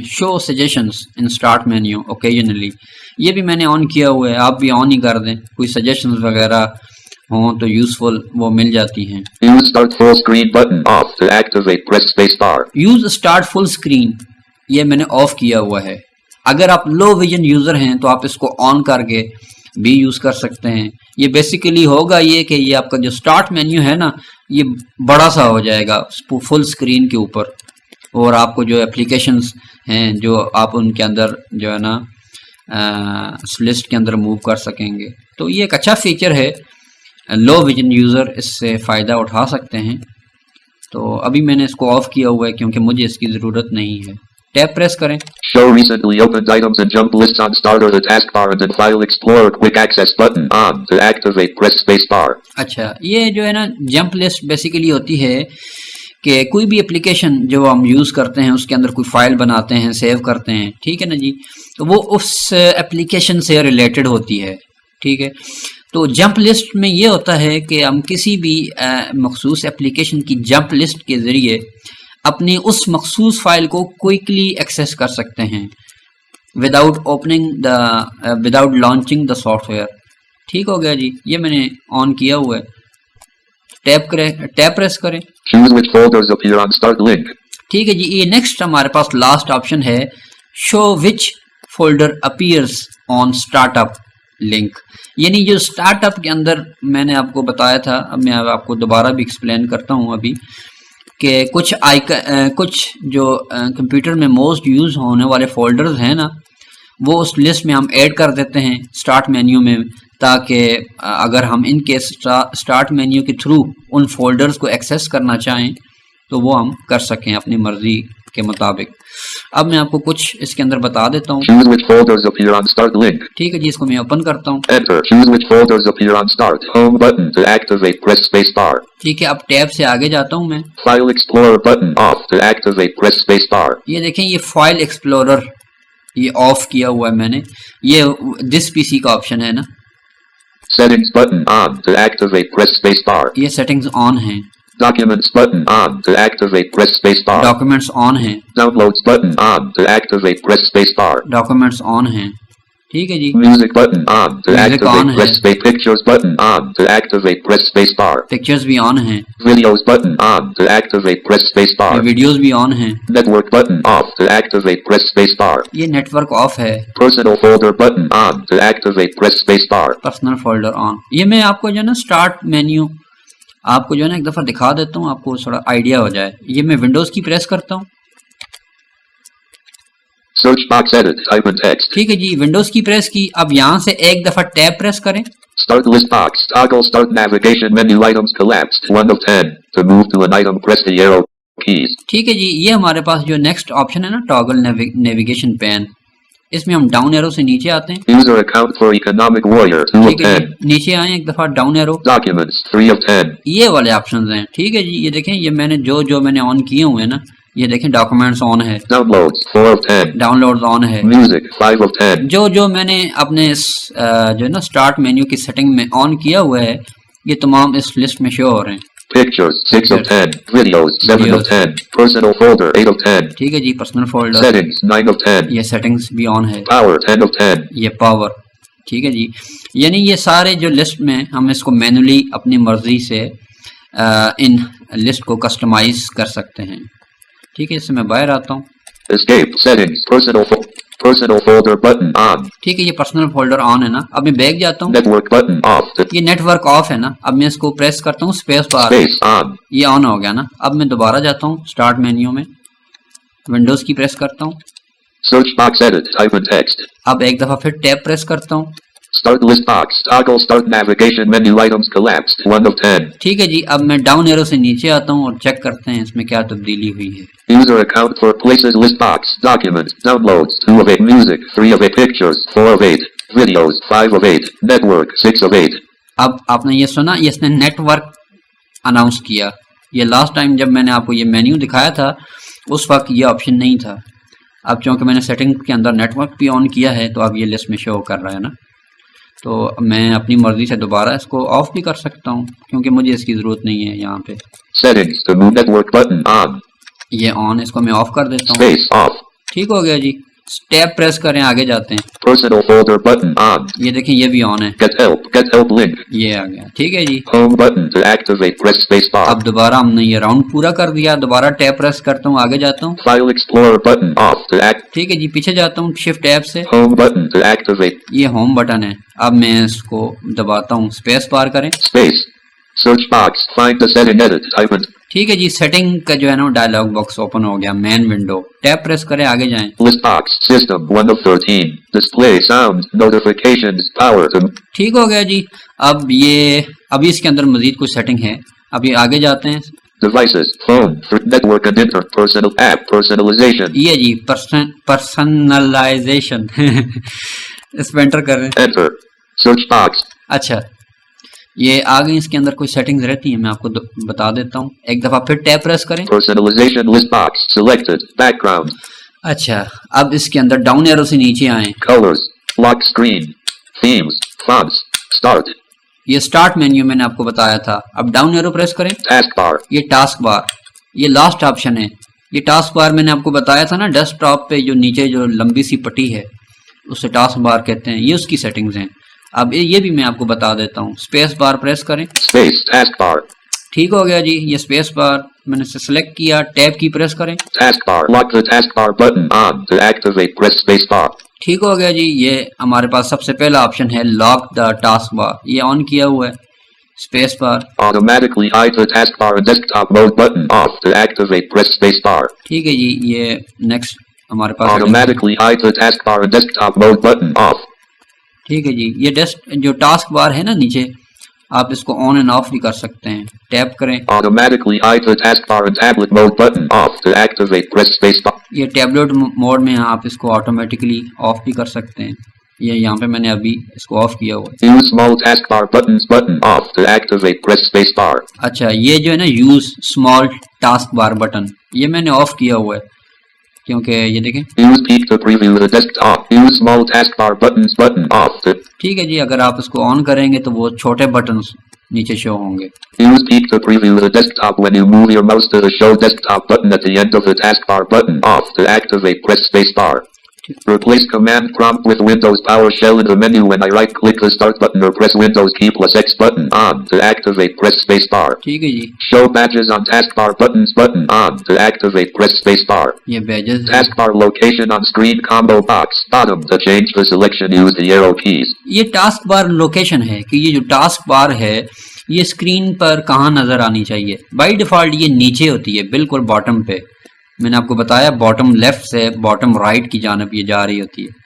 show suggestions in start menu occasionally, ये भी मैंने ऑन किया हुआ है, आप भी ऑन ही कर दें। कोई सजेशंस वगैरह हों तो यूजफुल वो मिल जाती हैं। Use start full screen button. Off. To activate, press space bar. Use start full screen, ये मैंने ऑफ किया हुआ है। अगर आप लो विजन यूज़र हैं तो आप इसको ऑन करके भी यूज़ कर सकते हैं। ये बेसिकली होगा ये कि ये आपका जो स्टार्ट मेन्यू है ना, ये बड़ा सा हो जाएगा फुल स्क्रीन के ऊपर, और आपको जो एप्लीकेशंस हैं जो आप उनके अंदर जो है ना लिस्ट के अंदर मूव कर सकेंगे। तो ये एक अच्छा फीचर है, लो विजन यूज़र इससे फ़ायदा उठा सकते हैं। तो अभी मैंने इसको ऑफ़ किया हुआ है क्योंकि मुझे इसकी ज़रूरत नहीं है। टैब प्रेस करें। Show recently opened items and jump lists on start or the taskbar and then File Explorer quick access button on. To activate, press space bar. अच्छा, ये जो है ना जंप लिस्ट बेसिकली होती है कि कोई भी एप्लीकेशन जो हम यूज़ करते हैं उसके अंदर कोई फाइल बनाते हैं, सेव करते हैं, ठीक है ना जी, तो वो उस एप्लीकेशन से रिलेटेड होती है। ठीक है, तो जंप लिस्ट में ये होता है कि हम किसी भी मखसूस एप्लीकेशन की जंप लिस्ट के ज़रिए अपनी उस मखसूस फाइल को क्विकली एक्सेस कर सकते हैं विदाउट लॉन्चिंग द सॉफ्टवेयर। ठीक हो गया जी, ये मैंने ऑन किया हुआ है। टैब प्रेस करें। Choose which folders appear on start link. ठीक है जी, ये नेक्स्ट हमारे पास लास्ट ऑप्शन है, show which folder appears on startup link, यानी जो स्टार्टअप के अंदर मैंने आपको बताया था, अब मैं आपको दोबारा भी एक्सप्लेन करता हूँ अभी, कि कुछ जो कंप्यूटर में मोस्ट यूज़ होने वाले फोल्डर्स हैं ना, वो उस लिस्ट में हम ऐड कर देते हैं स्टार्ट मेन्यू में, ताकि अगर हम इनके स्टार्ट मेन्यू के थ्रू उन फोल्डर्स को एक्सेस करना चाहें तो वो हम कर सकें अपनी मर्जी के मुताबिक। अब मैं आपको कुछ इसके अंदर बता देता हूँ। Choose which folders appear on start link. ठीक है जी, इसको मैं ओपन करता हूँ। Enter. Choose which folders appear on start. Home button. To activate, press space bar. ठीक है, अब टैब से आगे जाता हूँ मैं। File Explorer button. Off. To activate, press space bar. ये देखें, ये फाइल एक्सप्लोरर ये ऑफ किया हुआ है मैंने, ये दिस पीसी का ऑप्शन है ना। Settings button on. To activate, press space bar. ये सेटिंग्स ऑन हैं। Documents button on. To activate, press space bar. Documents on हैं। Downloads button on. To activate, press space bar. Documents on हैं। ठीक है जी, Music button on. To Music on activate, press है। space. Pictures button on. To activate, press space bar. Pictures भी on हैं। Videos button on. To activate, press space bar. Videos भी on हैं। Network button off. To activate, press space bar. ये network of है। Personal folder button on. To activate, press space bar. Personal folder on. ये मैं आपको जो है ना स्टार्ट मेन्यू आपको जो है ना एक दफ़ा दिखा देता हूँ, आपको थोड़ा आइडिया हो जाए। ये मैं विंडोज़ की प्रेस करता हूँ। Search box edit, type in text. ठीक है जी, विंडोज़ की प्रेस की। अब यहाँ से एक दफ़ा टैब प्रेस करें। Start list box, toggle start navigation menu items collapsed, 1 of 10. To move to an item, press the arrow keys. ठीक है जी, ये हमारे पास जो नेक्स्ट ऑप्शन है ना, टॉगल नेविगेशन पैन, इसमें हम डाउन एरो से नीचे आते हैं। User account for economic warrior, 2 of ठीक है 10. जी, नीचे आए एक दफ़ा डाउन एरो, Documents, 3 of 10. ये वाले ऑप्शंस हैं। ठीक है जी, ये देखें, ये मैंने जो मैंने ऑन किए हुए हैं ना, ये देखें डॉक्यूमेंट्स ऑन है, Downloads, 4 of 10. डाउनलोड्स ऑन है। Music, 5 of 10. जो मैंने अपने जो है ना स्टार्ट मेन्यू की सेटिंग में ऑन किया हुआ है, ये तमाम इस लिस्ट में शो हो रहे हैं। Pictures, 6 of 10. Videos, 7 of Videos. 10. Personal folder, 8 of 10. ठीक है जी, पर्सनल फोल्डर, Settings, 9 of 10. ये सेटिंग्स भी ऑन है। Power, 10 of 10. ये पावर, ठीक है जी, यानी ये सारे जो लिस्ट में हम इसको मैनुअली अपनी मर्जी से इन लिस्ट को कस्टमाइज कर सकते हैं। ठीक है, इससे मैं बाहर आता हूँ। Escape, settings, personal folder button on. ठीक है, ये पर्सनल फोल्डर ऑन है ना। अब मैं बैक जाता हूँ, Network button off. ये नेटवर्क ऑफ है ना। अब मैं इसको प्रेस करता हूँ स्पेस बार, Space on. ये ऑन हो गया ना। अब मैं दोबारा जाता हूँ स्टार्ट मेन्यू में, विंडोज की प्रेस करता हूँ। Search box edit, type in text. अब एक दफा फिर टैब प्रेस करता हूँ। Start list box, toggle start navigation menu items collapsed, 1 of 10. ठीक है जी, अब मैं डाउन एरो से नीचे आता हूँ और चेक करते हैं इसमें क्या तब्दीली हुई है। User account for places list box, documents, downloads, 2 of 8. Music, 3 of 8. Pictures, 4 of 8. Videos, 5 of 8. Network, 6 of 8. अब आपने ये सुना, ये इसने नेटवर्क अनाउंस किया। ये लास्ट टाइम जब मैंने आपको ये मेन्यू दिखाया था, उस वक्त ये ऑप्शन नहीं था। अब चूँकि मैंने सेटिंग के अंदर नेटवर्क भी ऑन किया है, तो अब ये लिस्ट में शो कर रहा है ना। तो मैं अपनी मर्जी से दोबारा इसको ऑफ भी कर सकता हूँ, क्योंकि मुझे इसकी ज़रूरत नहीं है यहाँ पे। Settings, to move network button on. ये ऑन, इसको मैं ऑफ कर देता हूँ। Space, off. ठीक हो गया जी, टैब प्रेस करें, आगे जाते हैं। Personal folder button on. ये देखें, ये भी ऑन है, Get help link. ये आ गया। ठीक है जी, Home button to activate, press space bar. अब दोबारा हमने ये राउंड पूरा कर दिया। दोबारा टैब प्रेस करता हूँ, आगे जाता हूँ। File explorer button off to act. ठीक है जी, पीछे जाता हूँ शिफ्ट टैब से, Home button to activate. ये होम बटन है। अब मैं इसको दबाता हूँ, स्पेस बार करें। Space. Search box, find the setting edit, type in. ठीक है जी, सेटिंग का जो है ना डायलॉग बॉक्स ओपन हो गया, मेन विंडो। टैब प्रेस करें, आगे जाएं। List box, system, 1 of 13. Display, sound, notifications, power to. ठीक हो गया जी। अब ये अभी इसके अंदर मजीद कुछ सेटिंग है, अभी आगे जाते हैं। Devices, phone, for network and inter, personal app, personalization. ये जी पर्सनलाइजेशन इस पे एंटर कर रहे हैं। Enter. Search box. अच्छा, ये आगे इसके अंदर कोई सेटिंग्स रहती हैं, मैं आपको बता देता हूँ। एक दफ़ा फिर टैब प्रेस करें। Personalization list box, selected, background, अच्छा, अब इसके अंदर डाउन एरो से नीचे आए, colors, lock screen, themes, fonts, start, ये स्टार्ट मेन्यू मैंने आपको बताया था। अब डाउन एरो प्रेस करें, taskbar, ये टास्क बार, ये लास्ट ऑप्शन है। ये टास्क बार मैंने आपको बताया था ना, डेस्कटॉप पे जो नीचे जो लंबी सी पट्टी है उसे टास्क बार कहते हैं। ये उसकी सेटिंग्स हैं। अब ये भी मैं आपको बता देता हूँ। स्पेस बार प्रेस करें। space, taskbar, ठीक हो गया जी, ये स्पेस बार मैंने से सिलेक्ट किया। टैब की प्रेस करें। taskbar, lock the taskbar button on to activate, press space bar, ठीक हो गया जी, ये हमारे पास सबसे पहला ऑप्शन है लॉक द टास्क बार, ये ऑन किया हुआ है। Space bar, automatically hide the taskbar and desktop mode button off to activate, press space bar, ठीक है जी, ये नेक्स्ट हमारे पास automatically hide the taskbar and desktop mode button off, ठीक है जी, ये डेस्क जो टास्क बार है ना नीचे, आप इसको ऑन एंड ऑफ भी कर सकते हैं। टैप करें, automatically hide the taskbar and tablet mode button off to activate, press space bar, ये टैबलेट मोड में आप इसको ऑटोमेटिकली ऑफ भी कर सकते हैं। ये यहाँ पे मैंने अभी इसको ऑफ किया हुआ है। use small taskbar buttons button off to activate, press space bar, अच्छा, ये जो है ना use small task bar button, ये मैंने ऑफ किया हुआ है, क्योंकि ये देखें। use peek to preview the desktop, use small taskbar buttons button off to. ठीक है जी, अगर आप इसको ऑन करेंगे तो वो छोटे बटन नीचे शो होंगे। Use peek to preview the desktop when you move your mouse to the show desktop button at the end of the taskbar button off to activate, press space bar. Replace command prompt with Windows PowerShell in the menu when I right click the start button or press Windows key plus X button on to activate, press space bar. ठीक है जी, Show badges on taskbar buttons button on to activate, press space bar. ये badges Taskbar location on screen combo box bottom to change the selection use the arrow keys. ये task bar location है कि ये जो task bar है ये screen पर कहाँ नज़र आनी चाहिए? बाय डिफ़ॉल्ट ये नीचे होती है, बिल्कुल बॉटम पे। मैंने आपको बताया बॉटम लेफ़्ट से बॉटम राइट की जानब ये जा रही होती है।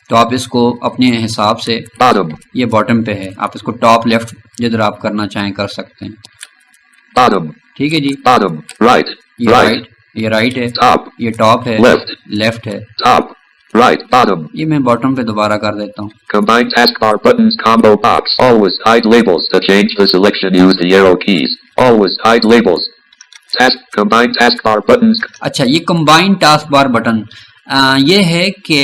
तो आप इसको अपने हिसाब से, bottom, ये बॉटम पे है, आप इसको टॉप लेफ़्ट जिधर आप करना चाहें कर सकते हैं। bottom, ठीक है जी, bottom, right, ये right, राइट, ये राइट है, top, ये टॉप है, left, लेफ़्ट है। top, right, bottom. ये मैं बॉटम पे दोबारा कर देता हूँ। Combine taskbar buttons combo box. Always hide labels. To change the selection, use the arrow keys. Always hide labels. Combine taskbar buttons. अच्छा, ये कंबाइन टास्क बार बटन ये है कि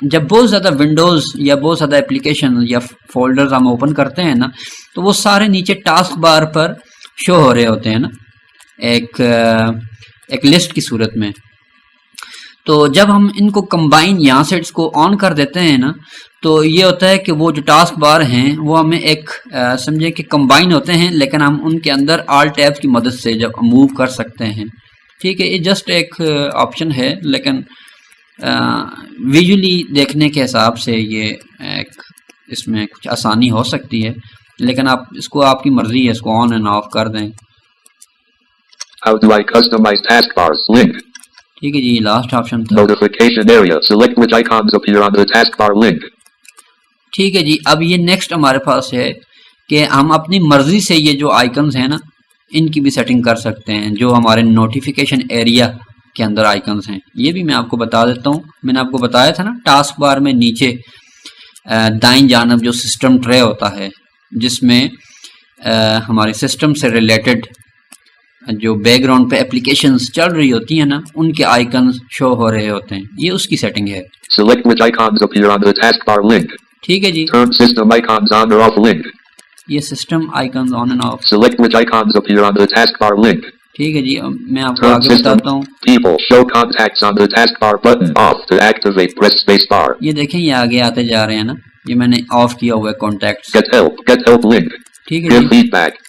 जब बहुत ज़्यादा विंडोज़ या बहुत ज़्यादा एप्लीकेशन या फोल्डर्स हम ओपन करते हैं ना, तो वो सारे नीचे टास्क बार पर शो हो रहे होते हैं ना, एक लिस्ट की सूरत में। तो जब हम इनको कंबाइन यहाँ से इसको ऑन कर देते हैं ना, तो ये होता है कि वो जो टास्क बार हैं वो हमें एक समझे कि कंबाइन होते हैं, लेकिन हम उनके अंदर ऑल टैब्स की मदद से जब मूव कर सकते हैं। ठीक है, ये जस्ट एक ऑप्शन है, लेकिन विजुअली देखने के हिसाब से ये एक इसमें कुछ आसानी हो सकती है, लेकिन आप इसको आपकी मर्जी है, इसको ऑन एंड ऑफ कर दें। How do I customize taskbars? Link. ठीक है जी, लास्ट ऑप्शन था। Notification area. Select which icons appear on the taskbar link. ठीक है जी, अब ये नेक्स्ट हमारे पास है कि हम अपनी मर्जी से ये जो आइकन्स हैं ना, इनकी भी सेटिंग कर सकते हैं, जो हमारे नोटिफिकेशन एरिया के अंदर आइकन्स हैं। ये भी मैं आपको बता देता हूँ। मैंने आपको बताया था ना, टास्क बार में नीचे दाईं जानब जो सिस्टम ट्रे होता है, जिसमें हमारे सिस्टम से रिलेटेड जो बैकग्राउंड पे एप्लीकेशंस चल रही होती हैं ना, उनके आइकन्स शो हो रहे होते हैं। ये उसकी सेटिंग है। Select which icons appear on the taskbar link. ठीक है जी, Turn system icons on or off link. ये system icons on end of. Select which icons appear on the taskbar link. ठीक है जी, अब मैं आपको Turn आगे system बताता हूँ। people show contacts on the taskbar button off. To activate, press space bar. ये देखें, ये आगे आते जा रहे हैं ना, ये मैंने ऑफ किया हुआ है कॉन्टैक्ट्स। Get help link. ठीक है Give जी, feedback.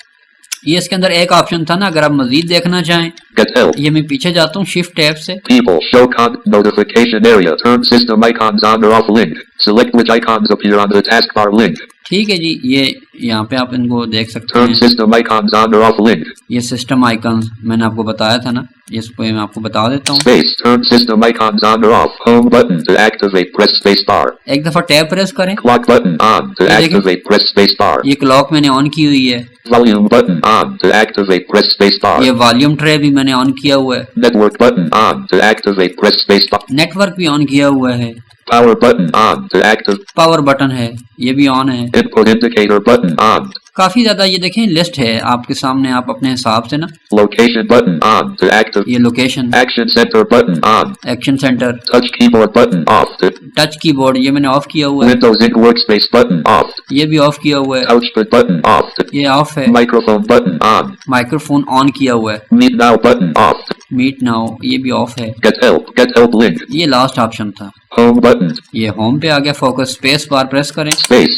ये इसके अंदर एक ऑप्शन था ना, अगर आप मजीद देखना चाहें, Get help. ये मैं पीछे जाता हूँ शिफ्ट टैब से। People show notification area. Turn system icons on or off link. Select which icons appear on the taskbar link. ठीक है जी, ये यहाँ पे आप इनको देख सकते Turn हैं। system icons on or off link. ये सिस्टम आइकन्स मैंने आपको बताया था ना, इसको मैं आपको बता देता हूँ। Space. Turn system icons on or off. Home button. To activate, press space bar. एक दफा टैब प्रेस करें। Clock button on. To ये देखें। activate, press space bar. ये क्लॉक मैंने ऑन की हुई है। Volume button on. To activate, press space bar. ये वॉल्यूम ट्रे भी मैंने ऑन किया हुआ है। Network button on. To activate, press space bar. Network भी ऑन किया हुआ है। Power button on. To activate. Power button है, ये भी ऑन है। Input indicator button on. काफी ज्यादा ये देखें लिस्ट है आपके सामने, आप अपने हिसाब से ना। Location button on. To activate. ये location, Action center button on. Action centre, Touch keyboard button off. To touch keyboard ये मैंने ऑफ किया हुआ है। Windows Ink workspace button off. ये भी ऑफ किया हुआ है। Touchpad button off. To ये ऑफ है। microphone button on. Microphone on किया हुआ है। Meet now button off. Meet now ये भी ऑफ है। Get help link. ये लास्ट ऑप्शन था। Home button. ये होम पे आ गया, फोकस स्पेस बार प्रेस करें। Space.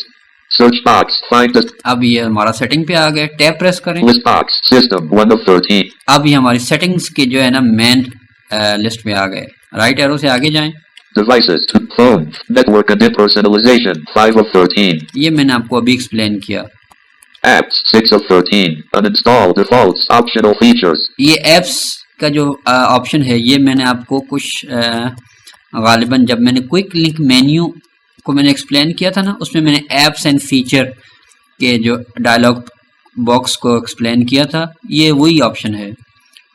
Search box. Find the अब ये हमारा सेटिंग पे आ गया, टैब प्रेस करें। list box. System 1 of 13. अब ये हमारी सेटिंग्स के जो है ना मेन लिस्ट में आ गए। राइट एरो से आगे जाएं। Devices. Phone. Network and personalization. 5 of 13. ये मैंने आपको अभी एक्सप्लेन किया। Apps. 6 of 13. Uninstall defaults. Optional features. ये एप्स का जो ऑप्शन है, ये मैंने आपको कुछ गालिबन जब मैंने क्विक लिंक मेन्यू को मैंने एक्सप्लेन किया था ना, उसमें मैंने एप्स एंड फीचर के जो डायलॉग बॉक्स को एक्सप्लेन किया था, ये वही ऑप्शन है।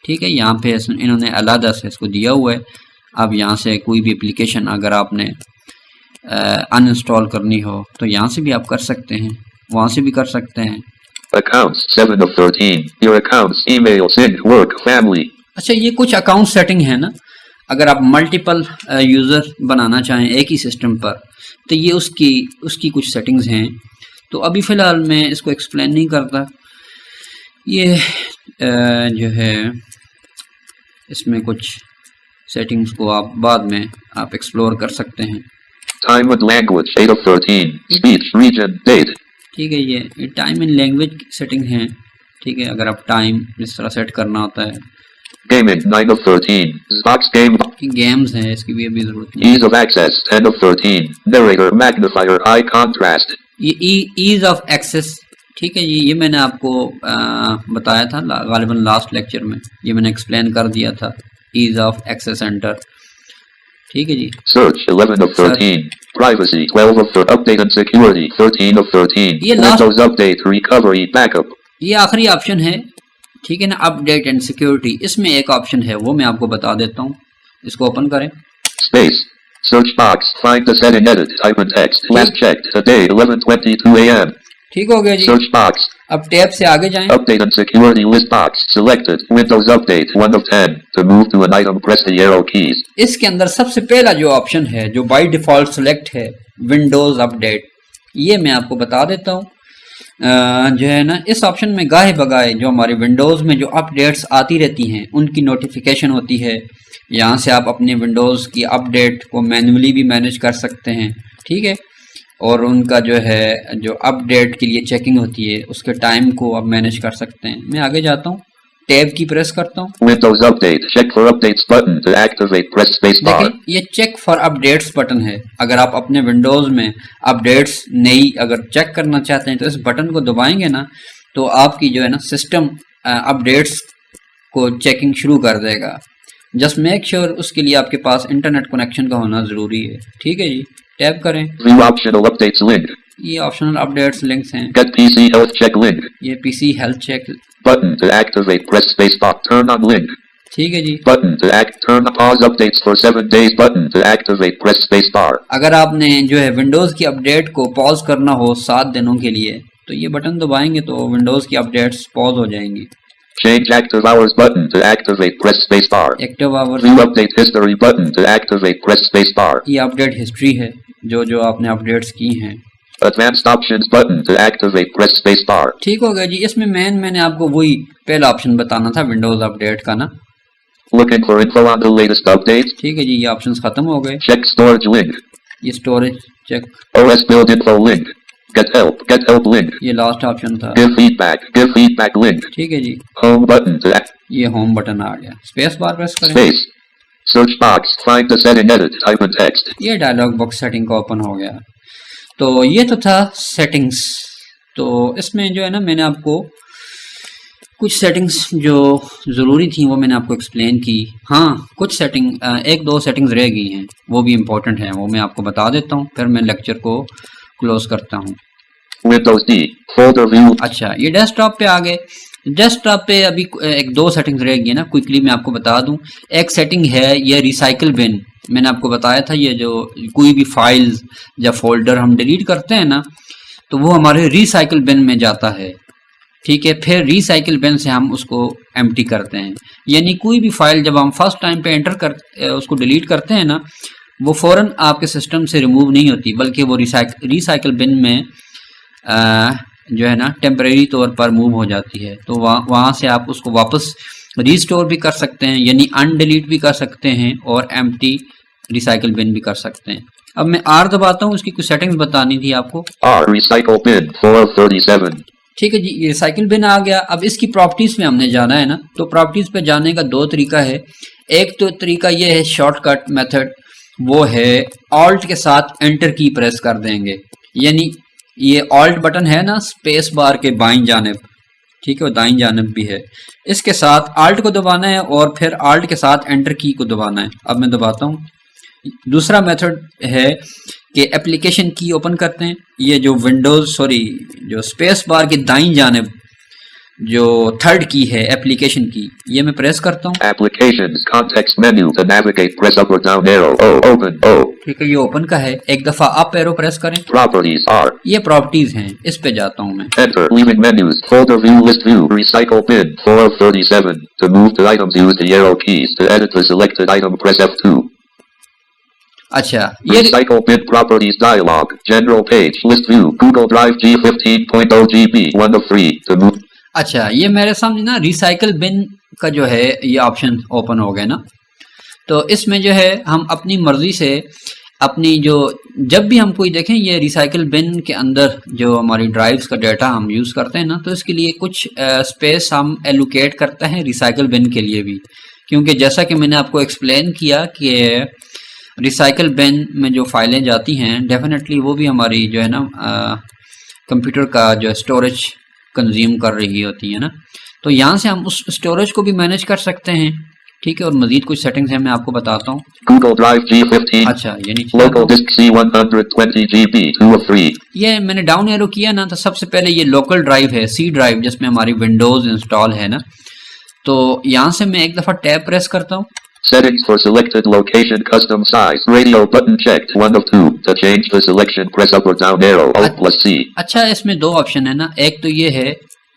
ठीक है, यहाँ पे इन्होंने अलग से इसको दिया हुआ है। अब यहाँ से कोई भी एप्लीकेशन अगर आपने अनइंस्टॉल करनी हो तो यहाँ से भी आप कर सकते हैं, वहाँ से भी कर सकते हैं। Accounts. 7 of 13. Your accounts. Email. Sync. Work. Family. अच्छा, ये कुछ अकाउंट सेटिंग है ना, अगर आप मल्टीपल यूज़र बनाना चाहें एक ही सिस्टम पर, तो ये उसकी कुछ सेटिंग्स हैं। तो अभी फ़िलहाल मैं इसको एक्सप्लेन नहीं करता। ये जो है इसमें कुछ सेटिंग्स को आप बाद में आप एक्सप्लोर कर सकते हैं। Time and language. 8 of 13. Speech. Region. Date. ठीक है, ये टाइम एंड लैंग्वेज की सेटिंग है। ठीक है, अगर आप टाइम इस तरह सेट करना होता है। Gaming. 9 of 13. Xbox game. Games हैं, इसकी भी अभी ज़रूरत नहीं। Ease of access. 10 of 13. Narrator. Magnifier. High contrast. ये ईज ऑफ एक्सेस, ठीक है जी, ये मैंने आपको बताया था गालिबन लास्ट लेक्चर में, ये मैंने एक्सप्लेन कर दिया था, ईज ऑफ एक्सेस सेंटर। ठीक है जी। Search 11 of 13. Privacy 12 of 13. Update and security 13 of 13. ये last, Windows update recovery backup. ये आखिरी ऑप्शन है, ठीक है ना, अपडेट एंड सिक्योरिटी। इसमें एक ऑप्शन है वो मैं आपको बता देता हूँ, इसको ओपन करें। Space. Search box. Find the setting. Edit. Type in text. Last checked today 11:22 a.m. ठीक हो गया जी। Search box. अब टैब से आगे जाएं। Update and security list box. Selected. Windows update 1 of 10. To move to an item, press the arrow keys. इसके अंदर सबसे पहला जो ऑप्शन है जो बाय डिफॉल्ट सेलेक्ट है, विंडोज अपडेट, ये मैं आपको बता देता हूँ। जो है ना, इस ऑप्शन में गाहे बगाए जो हमारे विंडोज़ में जो अपडेट्स आती रहती हैं उनकी नोटिफिकेशन होती है। यहाँ से आप अपने विंडोज़ की अपडेट को मैन्युअली भी मैनेज कर सकते हैं, ठीक है, और उनका जो है जो अपडेट के लिए चेकिंग होती है उसके टाइम को आप मैनेज कर सकते हैं। मैं आगे जाता हूँ, टैब की प्रेस करता हूँ। Windows update. Check for updates button to activate. Press space bar. देखिए ये चेक फॉर अपडेट्स बटन है। अगर आप अपने विंडोज़ में अपडेट्स नई अगर चेक करना चाहते हैं तो इस बटन को दबाएंगे ना, तो आपकी जो है ना सिस्टम अपडेट्स को चेकिंग शुरू कर देगा। जस्ट मेक श्योर उसके लिए आपके पास इंटरनेट कनेक्शन का होना ज़रूरी है। ठीक है जी, टैप करें। View optional updates link. ये ऑप्शनल अपडेट्स लिंक्स हैं। Get PC health check link. ये PC health check Button to activate. Press space bar. Turn on link. ठीक है जी। Button to turn pause updates for 7 days. Button to activate. Press space bar. अगर आपने जो है Windows की update को pause करना हो 7 दिनों के लिए तो ये बटन दबाएंगे तो विंडोज़ की अपडेट्स पॉज हो जाएंगी। Change active hours button to activate. Press space bar. Active hours, View update history button to activate. Press space bar. ये अपडेट हिस्ट्री है जो जो आपने अपडेट्स की हैं। Advanced options button to activate. Press space bar. ठीक हो गया जी। इसमें मैंने आपको वही पहला ऑप्शन बताना था विंडोज़ अपडेट का ना। Looking for info on the latest updates. ठीक है जी, ये ऑप्शंस खत्म हो गए। Check storage link. ये storage check, OS build info link. Get help link. ये लास्ट ऑप्शन था। Give feedback link. ठीक है जी, Home button to ये होम बटन आ गया। स्पेस बार प्रेस करें। space. Search box. Find the setting. Edit. Type in text. ये डायलॉग बॉक्स सेटिंग का ओपन हो गया। तो ये तो था सेटिंग्स। तो इसमें जो है ना मैंने आपको कुछ सेटिंग्स जो ज़रूरी थी वो मैंने आपको एक्सप्लेन की। हाँ, कुछ सेटिंग एक दो सेटिंग्स रह गई हैं, वो भी इम्पोर्टेंट हैं, वो मैं आपको बता देता हूँ, फिर मैं लेक्चर को क्लोज करता हूँ। Windows D. Folder view. अच्छा, ये डेस्कटॉप पे आ गए। डेस्कटॉप पे अभी एक दो सेटिंग्स रह गई है ना, क्विकली मैं आपको बता दूं। एक सेटिंग है ये रिसाइकिल बिन, मैंने आपको बताया था ये जो कोई भी फाइल्स या फोल्डर हम डिलीट करते हैं ना तो वो हमारे रिसाइकिल बिन में जाता है। ठीक है, फिर रिसाइकिल बिन से हम उसको एम्प्टी करते हैं, यानी कोई भी फाइल जब हम फर्स्ट टाइम पे एंटर कर उसको डिलीट करते हैं ना वो फ़ौरन आपके सिस्टम से रिमूव नहीं होती, बल्कि वो रिसाइकिल बिन में जो है ना टेम्परेरी तौर पर मूव हो जाती है। तो वहाँ से आप उसको वापस रीस्टोर भी कर सकते हैं, यानी अनडिलीट भी कर सकते हैं और एम्प्टी रिसाइकिल बिन भी कर सकते हैं। अब मैं आर दबाता हूँ, उसकी कुछ सेटिंग्स बतानी थी आपको। R. Recycle bin. 437. ठीक है जी, ये रिसाइकिल बिन आ गया। अब इसकी प्रॉपर्टीज़ में हमने जाना है ना, तो प्रॉपर्टीज़ पे जाने का दो तरीका है। एक तो तरीका ये है शॉर्टकट मेथड, वो है ऑल्ट के साथ एंटर की प्रेस कर देंगे, यानी ये ऑल्ट बटन है ना स्पेस बार के बाईं जानिब, ठीक है, वो दाईं जानिब भी है, इसके साथ ऑल्ट को दबाना है और फिर ऑल्ट के साथ एंटर की को दबाना है। अब मैं दबाता हूँ। दूसरा मेथड है कि एप्लीकेशन की ओपन करते हैं, ये जो जो स्पेस बार की दाईं जानिब जो थर्ड की है एप्लीकेशन की, ये मैं प्रेस करता हूँ। Applications. Context menu. To navigate, press up or down arrow. O. Open. O. ठीक है, ये ओपन का है। एक दफा अप एरो प्रेस करें। Properties. R. ये प्रॉपर्टीज हैं, इस पे जाता हूँ मैं। Enter. Leaving menus. Folder view. List view. Recycle bin. 4 of 37. To move to items, use the arrow keys. To edit the selected item, press F2. अच्छा, ये Recycle bin properties dialog. General page. List view. Google Drive G15.0 GB. 1 of 3. To move. अच्छा, ये मेरे सामने ना recycle bin का जो है ये ऑप्शन ओपन हो गया ना, तो इसमें जो है हम अपनी मर्जी से अपनी जो जब भी हम कोई देखें ये रिसाइकिल बिन के अंदर जो हमारी ड्राइव्स का डाटा हम यूज़ करते हैं ना, तो इसके लिए कुछ स्पेस हम एलोकेट करते हैं रिसाइकिल बिन के लिए भी, क्योंकि जैसा कि मैंने आपको एक्सप्लेन किया कि रिसाइकिल बिन में जो फाइलें जाती हैं डेफिनेटली वो भी हमारी जो है ना कंप्यूटर का जो स्टोरेज कंज्यूम कर रही होती है ना। तो यहाँ से हम उस स्टोरेज को भी मैनेज कर सकते हैं, ठीक है। और मजीद कुछ सेटिंग्स हैं, मैं आपको बताता हूँ। Google Drive G15. अच्छा, ये नीचे Local disk C120 GB 2 of 3. ये मैंने डाउन एरो किया ना, तो सबसे पहले ये लोकल ड्राइव है, सी ड्राइव, जिसमें हमारी विंडोज इंस्टॉल है ना। तो यहाँ से मैं एक दफा टैब प्रेस करता हूँ। Settings for selected location custom size. Radio button checked 1 of 2. To change the selection, press up or down arrow. Alt plus C. अच्छा, इसमें दो ऑप्शन है ना, एक तो ये है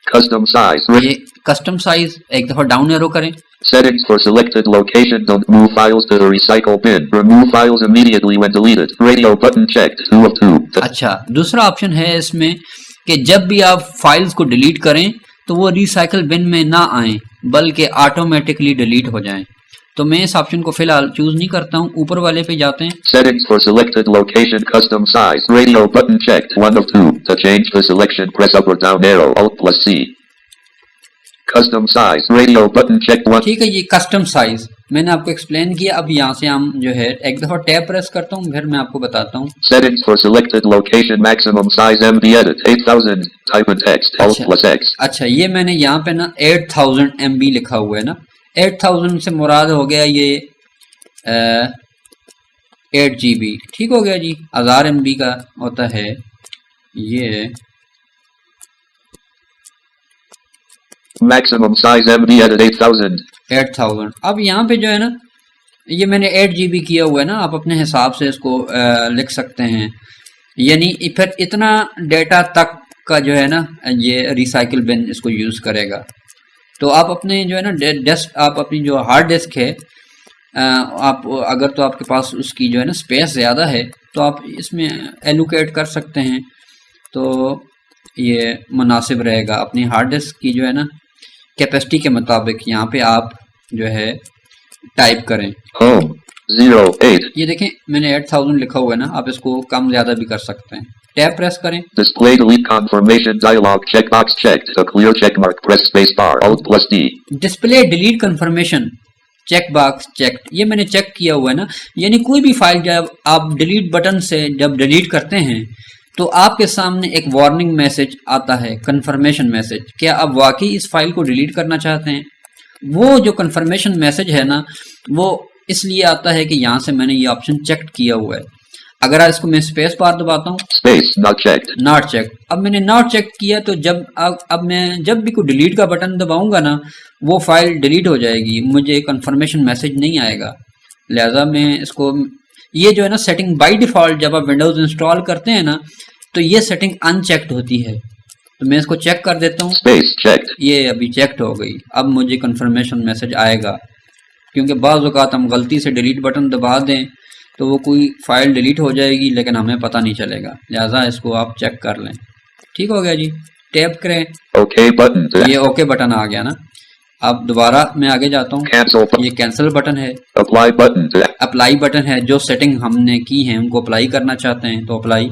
Custom size. ये कस्टम साइज, एक दफा डाउन एरो करें। Settings for selected location. Don't move files to the recycle bin. Remove files immediately when deleted. Radio button checked 2 of 2. अच्छा, दूसरा ऑप्शन है इसमें कि जब भी आप फाइल्स को डिलीट करें तो वो रिसाइकल बिन में ना आए, बल्कि ऑटोमेटिकली डिलीट हो जाएं। तो मैं इस ऑप्शन को फिलहाल चूज नहीं करता हूँ, ऊपर वाले पे जाते हैं। Settings for selected location custom size. Radio button checked 1 of 2. To change the selection, press up or down arrow. Alt plus C. Custom size. Radio button checked 1. ठीक है, ये कस्टम साइज मैंने आपको एक्सप्लेन किया। अब यहाँ से हम जो है एक दफा टैब प्रेस करता हूँ, फिर मैं आपको बताता हूँ। Settings for selected location maximum size MB edit 8000. Type in text. Alt plus X. अच्छा, ये मैंने यहाँ पे ना 8000 MB लिखा हुआ है ना। 8000 से मुराद हो गया ये 8 GB, ठीक हो गया जी। 1000 MB का होता है ये। Maximum size MB edit 8000. 8000। अब यहाँ पे जो है ना, ये मैंने 8 GB किया हुआ है ना, आप अपने हिसाब से इसको लिख सकते हैं। यानी फिर इतना डेटा तक का जो है ना, ये रिसाइकिल बिन इसको यूज़ करेगा। तो आप अपने जो है ना आप अपनी जो हार्ड डिस्क है, आप अगर तो आपके पास उसकी जो है ना स्पेस ज़्यादा है तो आप इसमें एलोकेट कर सकते हैं, तो ये मुनासिब रहेगा। अपनी हार्ड डिस्क की जो है ना कैपेसिटी के मुताबिक यहाँ पे आप जो है टाइप करें। Home 08. ये देखें मैंने 8000 लिखा हुआ है ना, आप इसको कम ज़्यादा भी कर सकते हैं। टैब प्रेस करें। Display delete confirmation dialog checkbox checked. To clear check mark, press space bar. Alt plus D. Display delete confirmation check box checked, ये मैंने चेक किया हुआ है ना। यानी कोई भी फाइल जब आप डिलीट बटन से जब डिलीट करते हैं तो आपके सामने एक वार्निंग मैसेज आता है, कंफर्मेशन मैसेज। क्या आप वाकई इस फाइल को डिलीट करना चाहते हैं? वो जो कंफर्मेशन मैसेज है ना, वो इसलिए आता है कि यहाँ से मैंने ये ऑप्शन चेक किया हुआ है। अगर इसको मैं स्पेस बार दबाता हूँ, Space not checked. Not check. अब मैंने नॉट चेक किया तो जब अब मैं जब भी कोई डिलीट का बटन दबाऊंगा ना, वो फाइल डिलीट हो जाएगी, मुझे कंफर्मेशन मैसेज नहीं आएगा। लिहाजा मैं इसको, ये जो है ना सेटिंग बाय डिफॉल्ट जब आप विंडोज इंस्टॉल करते हैं ना, तो ये सेटिंग अनचेक्ड होती है। तो मैं इसको चेक कर देता हूँ। Space checked. ये अभी चेक्ड हो गई। अब मुझे कंफर्मेशन मैसेज आएगा, क्योंकि बाज़ औक़ात हम गलती से डिलीट बटन दबा दें तो वो कोई फाइल डिलीट हो जाएगी लेकिन हमें पता नहीं चलेगा। लिहाजा इसको आप चेक कर लें। ठीक हो गया जी। टैप करें। OK button. ये ओके बटन आ गया ना। अब दोबारा मैं आगे जाता हूँ। Cancel button. ये कैंसिल बटन है। Apply button. अप्लाई बटन है, जो सेटिंग हमने की है उनको अप्लाई करना चाहते हैं तो अप्लाई।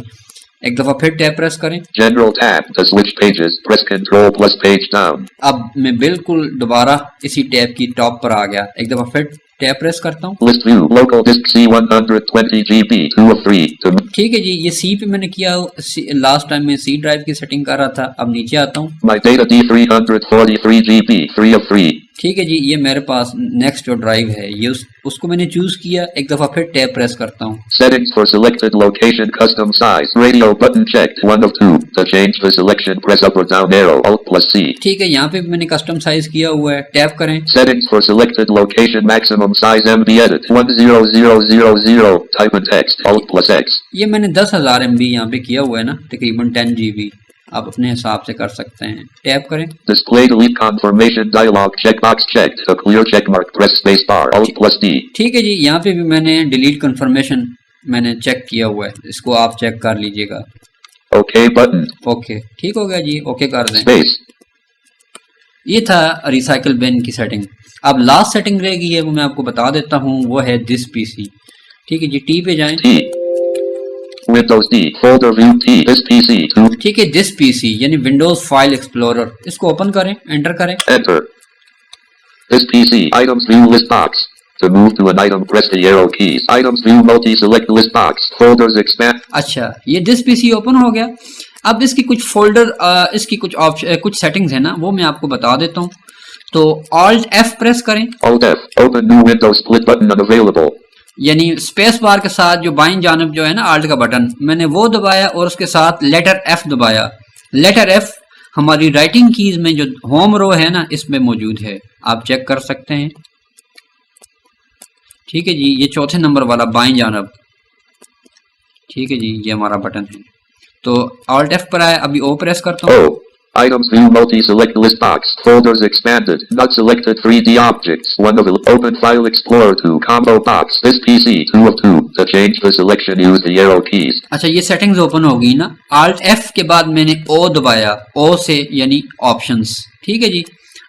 एक दफ़ा फिर टैप प्रेस करें। General tab. To switch pages, press Control plus page down. अब मैं बिल्कुल दोबारा इसी टैब की टॉप पर आ गया। एक दफ़ा फिर टैप प्रेस करता हूँ। List view. Local disk C120 GB 2 of 3. To ठीक है जी, ये सी पे मैंने किया। लास्ट टाइम मैं सी ड्राइव की सेटिंग कर रहा था। अब नीचे आता हूँ। My data D343 GB 3 of 3. ठीक है जी, ये मेरे पास नेक्स्ट जो ड्राइव है ये उसको मैंने चूज किया। एक दफा फिर टैब प्रेस करता हूँ। Settings for selected location custom size. Radio button checked 1 of 2. To change the selection, press up or down arrow. Alt plus C. ठीक है, यहाँ पे मैंने कस्टम साइज किया हुआ है। टैप करें। Settings for selected location maximum size MB edit 10000. Type in text. Alt plus X. ये मैंने 10,000 MB यहाँ पे किया हुआ है ना, तकरीबन 10 GB। आप अपने हिसाब से कर सकते हैं। टैप करें। Display delete confirmation dialog checkbox checked. To clear check mark, press space bar. Alt plus D. ठीक है जी, यहाँ पे भी मैंने डिलीट कंफर्मेशन मैंने चेक किया हुआ है, इसको आप चेक कर लीजिएगा। OK button. ओके, ठीक हो गया जी, ओके कर दें। Space. ये था रिसाइकल बिन की सेटिंग। अब लास्ट सेटिंग रह गई है, वो मैं आपको बता देता हूँ, वो है दिस पीसी। ठीक है जी, टी पे जाएं। T. Windows D. Folder view T. This PC. 2. ठीक है, दिस पीसी यानी विंडोज फाइल एक्सप्लोरर, इसको ओपन करें, एंटर करें। Enter. This PC. Items view list box. To move to an item, press the arrow keys. Items view multi-select list box. Folders expand. अच्छा, ये this PC open हो गया। अब इसकी कुछ फोल्डर इसकी कुछ सेटिंग्स है ना, वो मैं आपको बता देता हूँ। तो Alt F प्रेस करें, Alt F, open new window, split button unavailable. यानी स्पेस बार के साथ जो बाईं जानब जो है ना Alt का बटन, मैंने वो दबाया और उसके साथ लेटर F दबाया। लेटर F हमारी राइटिंग कीज में जो होम रो है ना, इसमें मौजूद है, आप चेक कर सकते हैं। ठीक है जी, ये चौथे नंबर वाला बाईं जानब, ठीक है जी, ये हमारा बटन है। तो Alt F पर आया, अभी O प्रेस करता हूँ। Oh, items view multi-select list box, folders expanded, not selected 3D objects, 1 of open file explorer 2 combo box, this PC 2 of 2, to change the selection use the arrow keys. अच्छा, ये settings open होगी ना, Alt F के बाद मैंने O दबाया, O से यानी ऑप्शंस, ठीक है जी।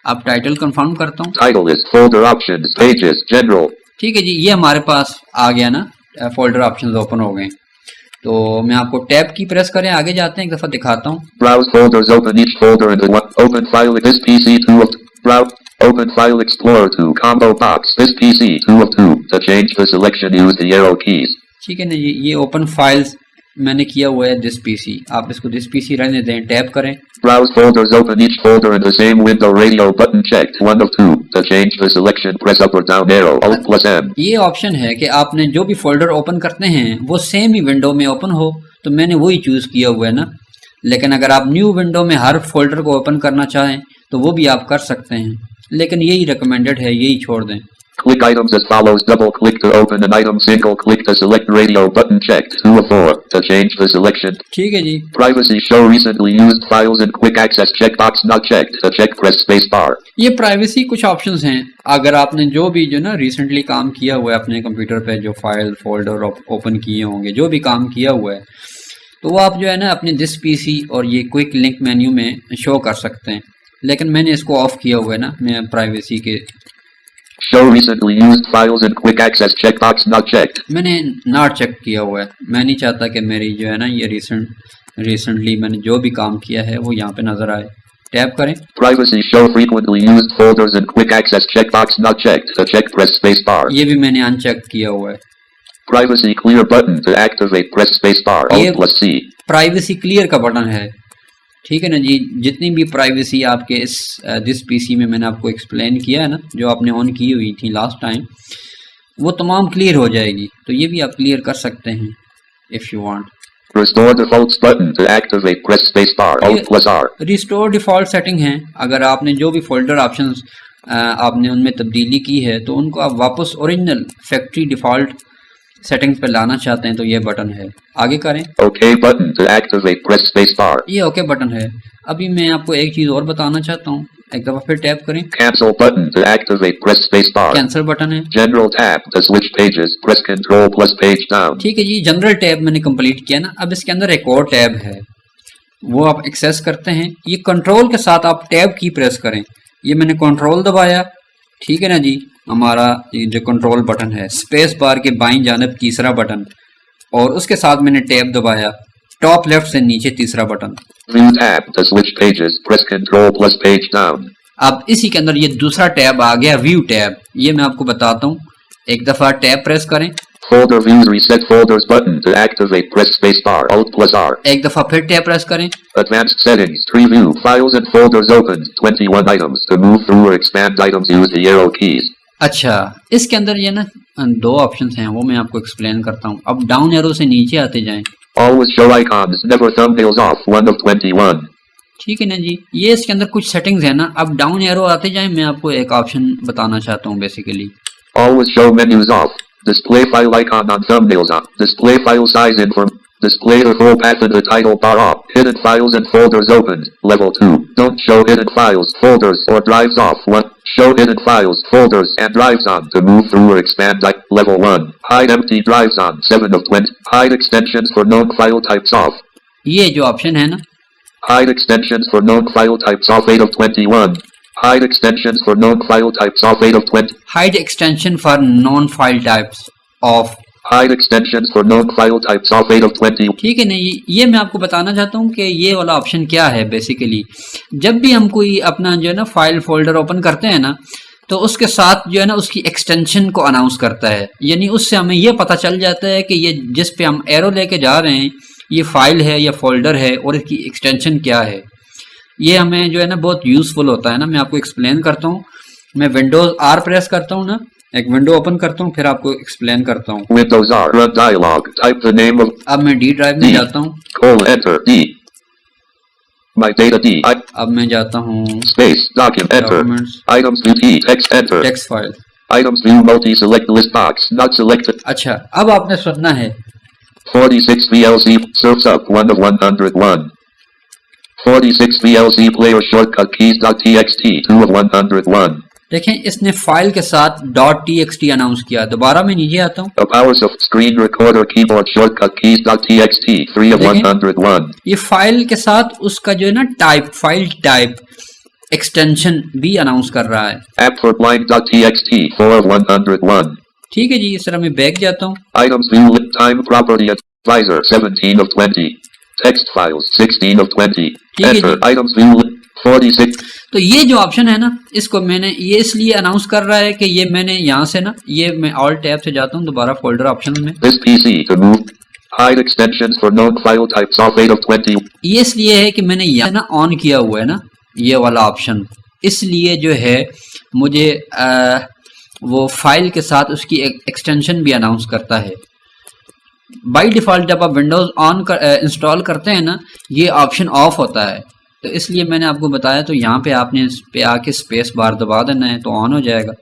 अब टाइटल कंफर्म करता हूँ। Title is folder options, pages, general. ठीक है जी, ये हमारे पास आ गया ना, फोल्डर ऑप्शंस ओपन हो गए। तो मैं आपको टैब की प्रेस करें, आगे जाते हैं, एक दफा दिखाता हूँ। Browse folders, open each folder in the one, open file, this PC 2 of, browse, open file explorer 2 combo box, this PC 2 of 2, to change the selection use the arrow keys. ठीक है ना, ये ओपन फाइल्स मैंने किया हुआ है this PC, आप इसको दिस पीसी रहने दें, टैब करें। Browse folders, open each folder in the same window, radio button checked, 1 of 2, to change the selection press up or down arrow, Alt plus M. ये ऑप्शन है कि आपने जो भी फोल्डर ओपन करते हैं वो सेम ही विंडो में ओपन हो, तो मैंने वही चूज किया हुआ है ना। लेकिन अगर आप न्यू विंडो में हर फोल्डर को ओपन करना चाहें तो वो भी आप कर सकते हैं, लेकिन यही रिकमेंडेड है, यही छोड़ दें। Click items as follows, double click to open an item, single click to select radio button checked, 2 of 4, to change the selection. ठीक है जी। Privacy show recently used files and quick access checkbox not checked, to check press space bar. ये privacy कुछ options हैं, अगर आपने जो भी जो ना रिसेंटली काम किया हुआ है अपने कंप्यूटर पे, जो फाइल फोल्डर ओपन किए होंगे, जो भी काम किया हुआ है, तो वो आप जो है ना अपने दिस पीसी और ये क्विक लिंक मेन्यू में शो कर सकते हैं। लेकिन मैंने इसको ऑफ किया हुआ है ना, मैं प्राइवेसी के Show recently used files and quick access checkbox not checked. मैंने नॉट चेक किया हुआ है, मैं नहीं चाहता कि मेरी जो है ना ये रिसेंटली मैंने जो भी काम किया है वो यहाँ पे नजर आए। टैब करें। Privacy show frequently used folders and quick access checkbox not checked, to check press space bar. ये भी मैंने अनचेक किया हुआ है। Privacy clear button to activate press space bar, Alt plus C. Privacy clear का button है, ठीक है ना जी। जितनी भी प्राइवेसी आपके इस दिस पीसी में मैंने आपको एक्सप्लेन किया है ना, जो आपने ऑन की हुई थी लास्ट टाइम, वो तमाम क्लियर हो जाएगी। तो ये भी आप क्लियर कर सकते हैं if you want. Restore defaults button to activate press space bar, Alt plus R. Restore default setting है, अगर आपने जो भी फोल्डर ऑप्शंस आपने उनमें तब्दीली की है तो उनको आप वापस ओरिजिनल फैक्ट्री डिफॉल्ट सेटिंग्स पे लाना चाहते हैं तो ये बटन है। आगे करें। OK button to activate press space bar. ये ओके बटन है। अभी मैं आपको एक चीज और बताना चाहता हूँ, एक दफा फिर टैप करें। Cancel button to activate press space bar. Cancel button है। General tab to switch pages, press Control plus page down. ठीक है जी, जनरल टैब मैंने कंप्लीट किया ना। अब इसके अंदर एक और टैब है, वो आप एक्सेस करते हैं। ये कंट्रोल के साथ आप टैब की प्रेस करें। ये मैंने कंट्रोल दबाया, ठीक है ना जी। हमारा ये जो कंट्रोल बटन है, स्पेस बार के बाईं जानब तीसरा बटन, और उसके साथ मैंने टैब दबाया, टॉप लेफ्ट से नीचे तीसरा button. View tab to switch pages, press Control plus page down. अब इसी के अंदर ये दूसरा टैब आ गया, व्यू टैब। ये मैं आपको बताता हूँ, एक दफा टैब प्रेस करें। Folder views, reset folders button to activate press space bar, Alt plus R. एक दफा फिर टैब प्रेस करें। Advanced settings, preview, files and folders opened, 21 items. To move through or expand items, use the arrow keys. अच्छा, इसके अंदर ये ना दो ऑप्शंस हैं, वो मैं आपको एक्सप्लेन करता हूँ। अब डाउन एरो से नीचे आते जाएं। Always show icons, never thumbnails off, 1 of 21. ठीक है ना जी, ये इसके अंदर कुछ सेटिंग्स है ना। अब डाउन एरो आते जाएं, मैं आपको एक ऑप्शन बताना चाहता हूँ basically. Always show menus off. Display file icon on thumbnails on. Display file size inform. Display the full path in the title bar off. Hidden files and folders opened. Level 2. Don't show hidden files, folders, or drives off. 1. Show hidden files, folders, and drives on. To move through or expand level 1. Hide empty drives on. 7 of 20. Hide extensions for known file types off. ये जो option है ना, Hide extensions for known file types off, 8 of 21. Hide extensions for known file types off, 8 of 20. Hide extension for non file types of. Hide extensions for known file types off, 8 of 20. ठीक है ना, ये मैं आपको बताना चाहता हूँ कि ये वाला ऑप्शन क्या है। बेसिकली जब भी हम कोई अपना जो है ना फाइल फोल्डर ओपन करते हैं ना, तो उसके साथ जो है ना उसकी एक्सटेंशन को अनाउंस करता है, यानी उससे हमें ये पता चल जाता है कि ये जिस पे हम एरो लेके जा रहे हैं ये फाइल है या फोल्डर है और इसकी एक्सटेंशन क्या है, ये हमें जो है ना बहुत यूज़फुल होता है ना। मैं आपको एक्सप्लेन करता हूँ। मैं विंडोज आर प्रेस करता हूँ ना, एक विंडो ओपन करता हूँ, फिर आपको एक्सप्लेन करता हूँ। Windows R, run dialog, type the name of अब मैं डी ड्राइव में जाता हूँ। enter D. My data D. अब मैं जाता हूँ Space, document, enter. Documents, Items view T, text, enter. Text file. Items view multi, select list box, not selected. अच्छा, अब आपने सुनना है 46 VLC, surfs up, 1 of 101. 46 VLC player shortcut keys .txt, 2 of 101. देखें, इसने फाइल के साथ .txt अनाउंस किया। दोबारा मैं नीचे आता हूँ। The powers of screen recorder keyboard shortcut keys .txt, 3 of 101. ये फाइल के साथ उसका जो है ना टाइप, फाइल टाइप एक्सटेंशन भी अनाउंस कर रहा है। App for blind .txt, 4 of 101. ठीक है जी, इस तरह मैं बैक जाता हूँ। Items view time property advisor, 17 of 20. Text files, 16 of 20. ठीक है Enter. जी। Items view 46. तो ये जो ऑप्शन है ना, इसको मैंने ये इसलिए अनाउंस कर रहा है कि ये मैंने यहाँ से ना, ये मैं ऑल टैब से जाता हूँ दोबारा फोल्डर ऑप्शन में। This PC to move. Hide extensions for known file types off 8 of 20. ये इसलिए है कि मैंने यहाँ ना ऑन किया हुआ है ना ये वाला ऑप्शन, इसलिए जो है मुझे वो फाइल के साथ उसकी एक्सटेंशन भी अनाउंस करता है। बाय डिफ़ॉल्ट जब आप विंडोज़ इंस्टॉल करते हैं ना, ये ऑप्शन ऑफ होता है, तो इसलिए मैंने आपको बताया। तो यहाँ पे आपने इस पे आके स्पेस बार दबा देना है तो ऑन हो जाएगा।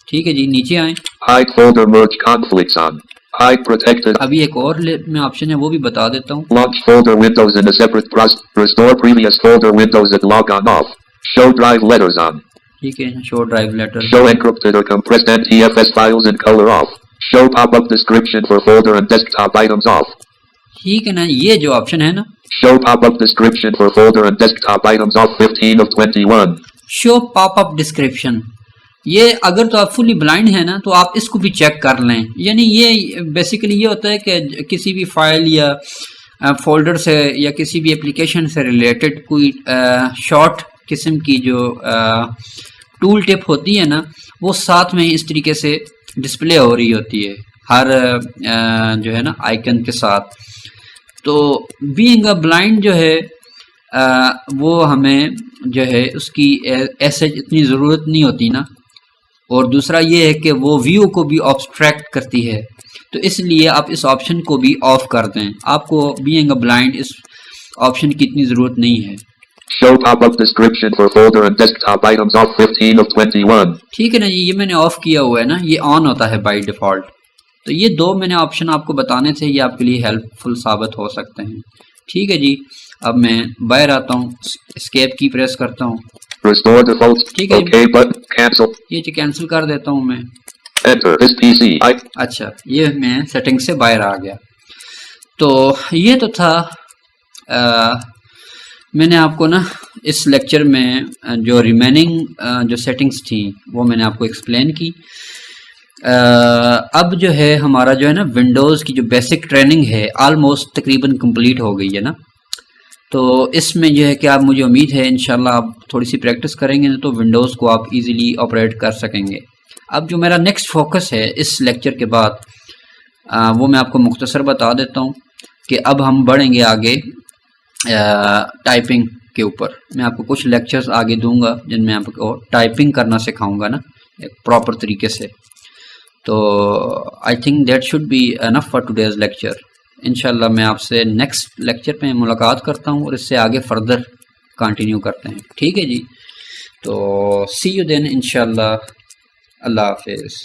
ठीक है जी, नीचे आए। Hide folder merge conflicts on. Hide protected. अभी एक और में ऑप्शन है, वो भी बता देता हूँ। Launch folder windows in a separate process. Restore previous folder windows and log on off. Show drive letters on. ठीक है, show drive letter. Show encrypted or compressed NTFS files in color off. Show pop-up description for folder and desktop items off. ठीक है ना, ये जो option है ना, Show pop-up description for folder and desktop items off, 15 of 21. Show popup description, ये अगर तो आप फुली ब्लाइंड है ना तो आप इसको भी चेक कर लें। यानी ये बेसिकली ये होता है कि किसी भी फाइल या फोल्डर से या किसी भी एप्लीकेशन से रिलेटेड कोई शॉर्ट किस्म की जो टूल टिप होती है ना, वो साथ में इस तरीके से डिस्प्ले हो रही होती है हर जो है ना आइकन के साथ। तो बीइंग अ ब्लाइंड जो है वो हमें जो है उसकी ऐसे इतनी ज़रूरत नहीं होती ना, और दूसरा ये है कि वो व्यू को भी ऑब्स्ट्रैक्ट करती है, तो इसलिए आप इस ऑप्शन को भी ऑफ कर दें। आपको बीइंग अ ब्लाइंड इस ऑप्शन की इतनी ज़रूरत नहीं है। Show pop-up description for folder and desktop items off, 15 of 21. ठीक है ना जी, ये मैंने ऑफ किया हुआ है ना, ये ऑन होता है बाय डिफ़ॉल्ट। तो ये दो मैंने ऑप्शन आपको बताने थे, ये आपके लिए हेल्पफुल साबित हो सकते हैं। ठीक है जी, अब मैं बाहर आता हूँ, एस्केप की प्रेस करता हूँ। Restore default. ठीक है। Okay button. Cancel. ये कैंसिल कर देता हूँ मैं। Enter. This PC. अच्छा, ये मैं सेटिंग से बाहर आ गया। तो ये तो था मैंने आपको ना इस लेक्चर में जो रिमेनिंग जो सेटिंग्स थी वो मैंने आपको एक्सप्लेन की। अब जो है हमारा जो है ना विंडोज़ की जो बेसिक ट्रेनिंग है ऑलमोस्ट तकरीबन कंप्लीट हो गई है ना। तो इसमें जो है कि आप, मुझे उम्मीद है इंशाल्लाह आप थोड़ी सी प्रैक्टिस करेंगे ना तो विंडोज़ को आप इजीली ऑपरेट कर सकेंगे। अब जो मेरा नेक्स्ट फोकस है इस लेक्चर के बाद वो मैं आपको मुख्तसर बता देता हूँ कि अब हम बढ़ेंगे आगे टाइपिंग के ऊपर। मैं आपको कुछ लेक्चर्स आगे दूंगा जिनमें आपको टाइपिंग करना सिखाऊंगा ना एक प्रॉपर तरीके से। तो I think that should be enough for today's lecture. इंशाल्लाह मैं आपसे नेक्स्ट लेक्चर में मुलाकात करता हूँ और इससे आगे फर्दर कंटिन्यू करते हैं। ठीक है जी, तो सी यू देन इंशाल्लाह। अल्लाह हाफिज़।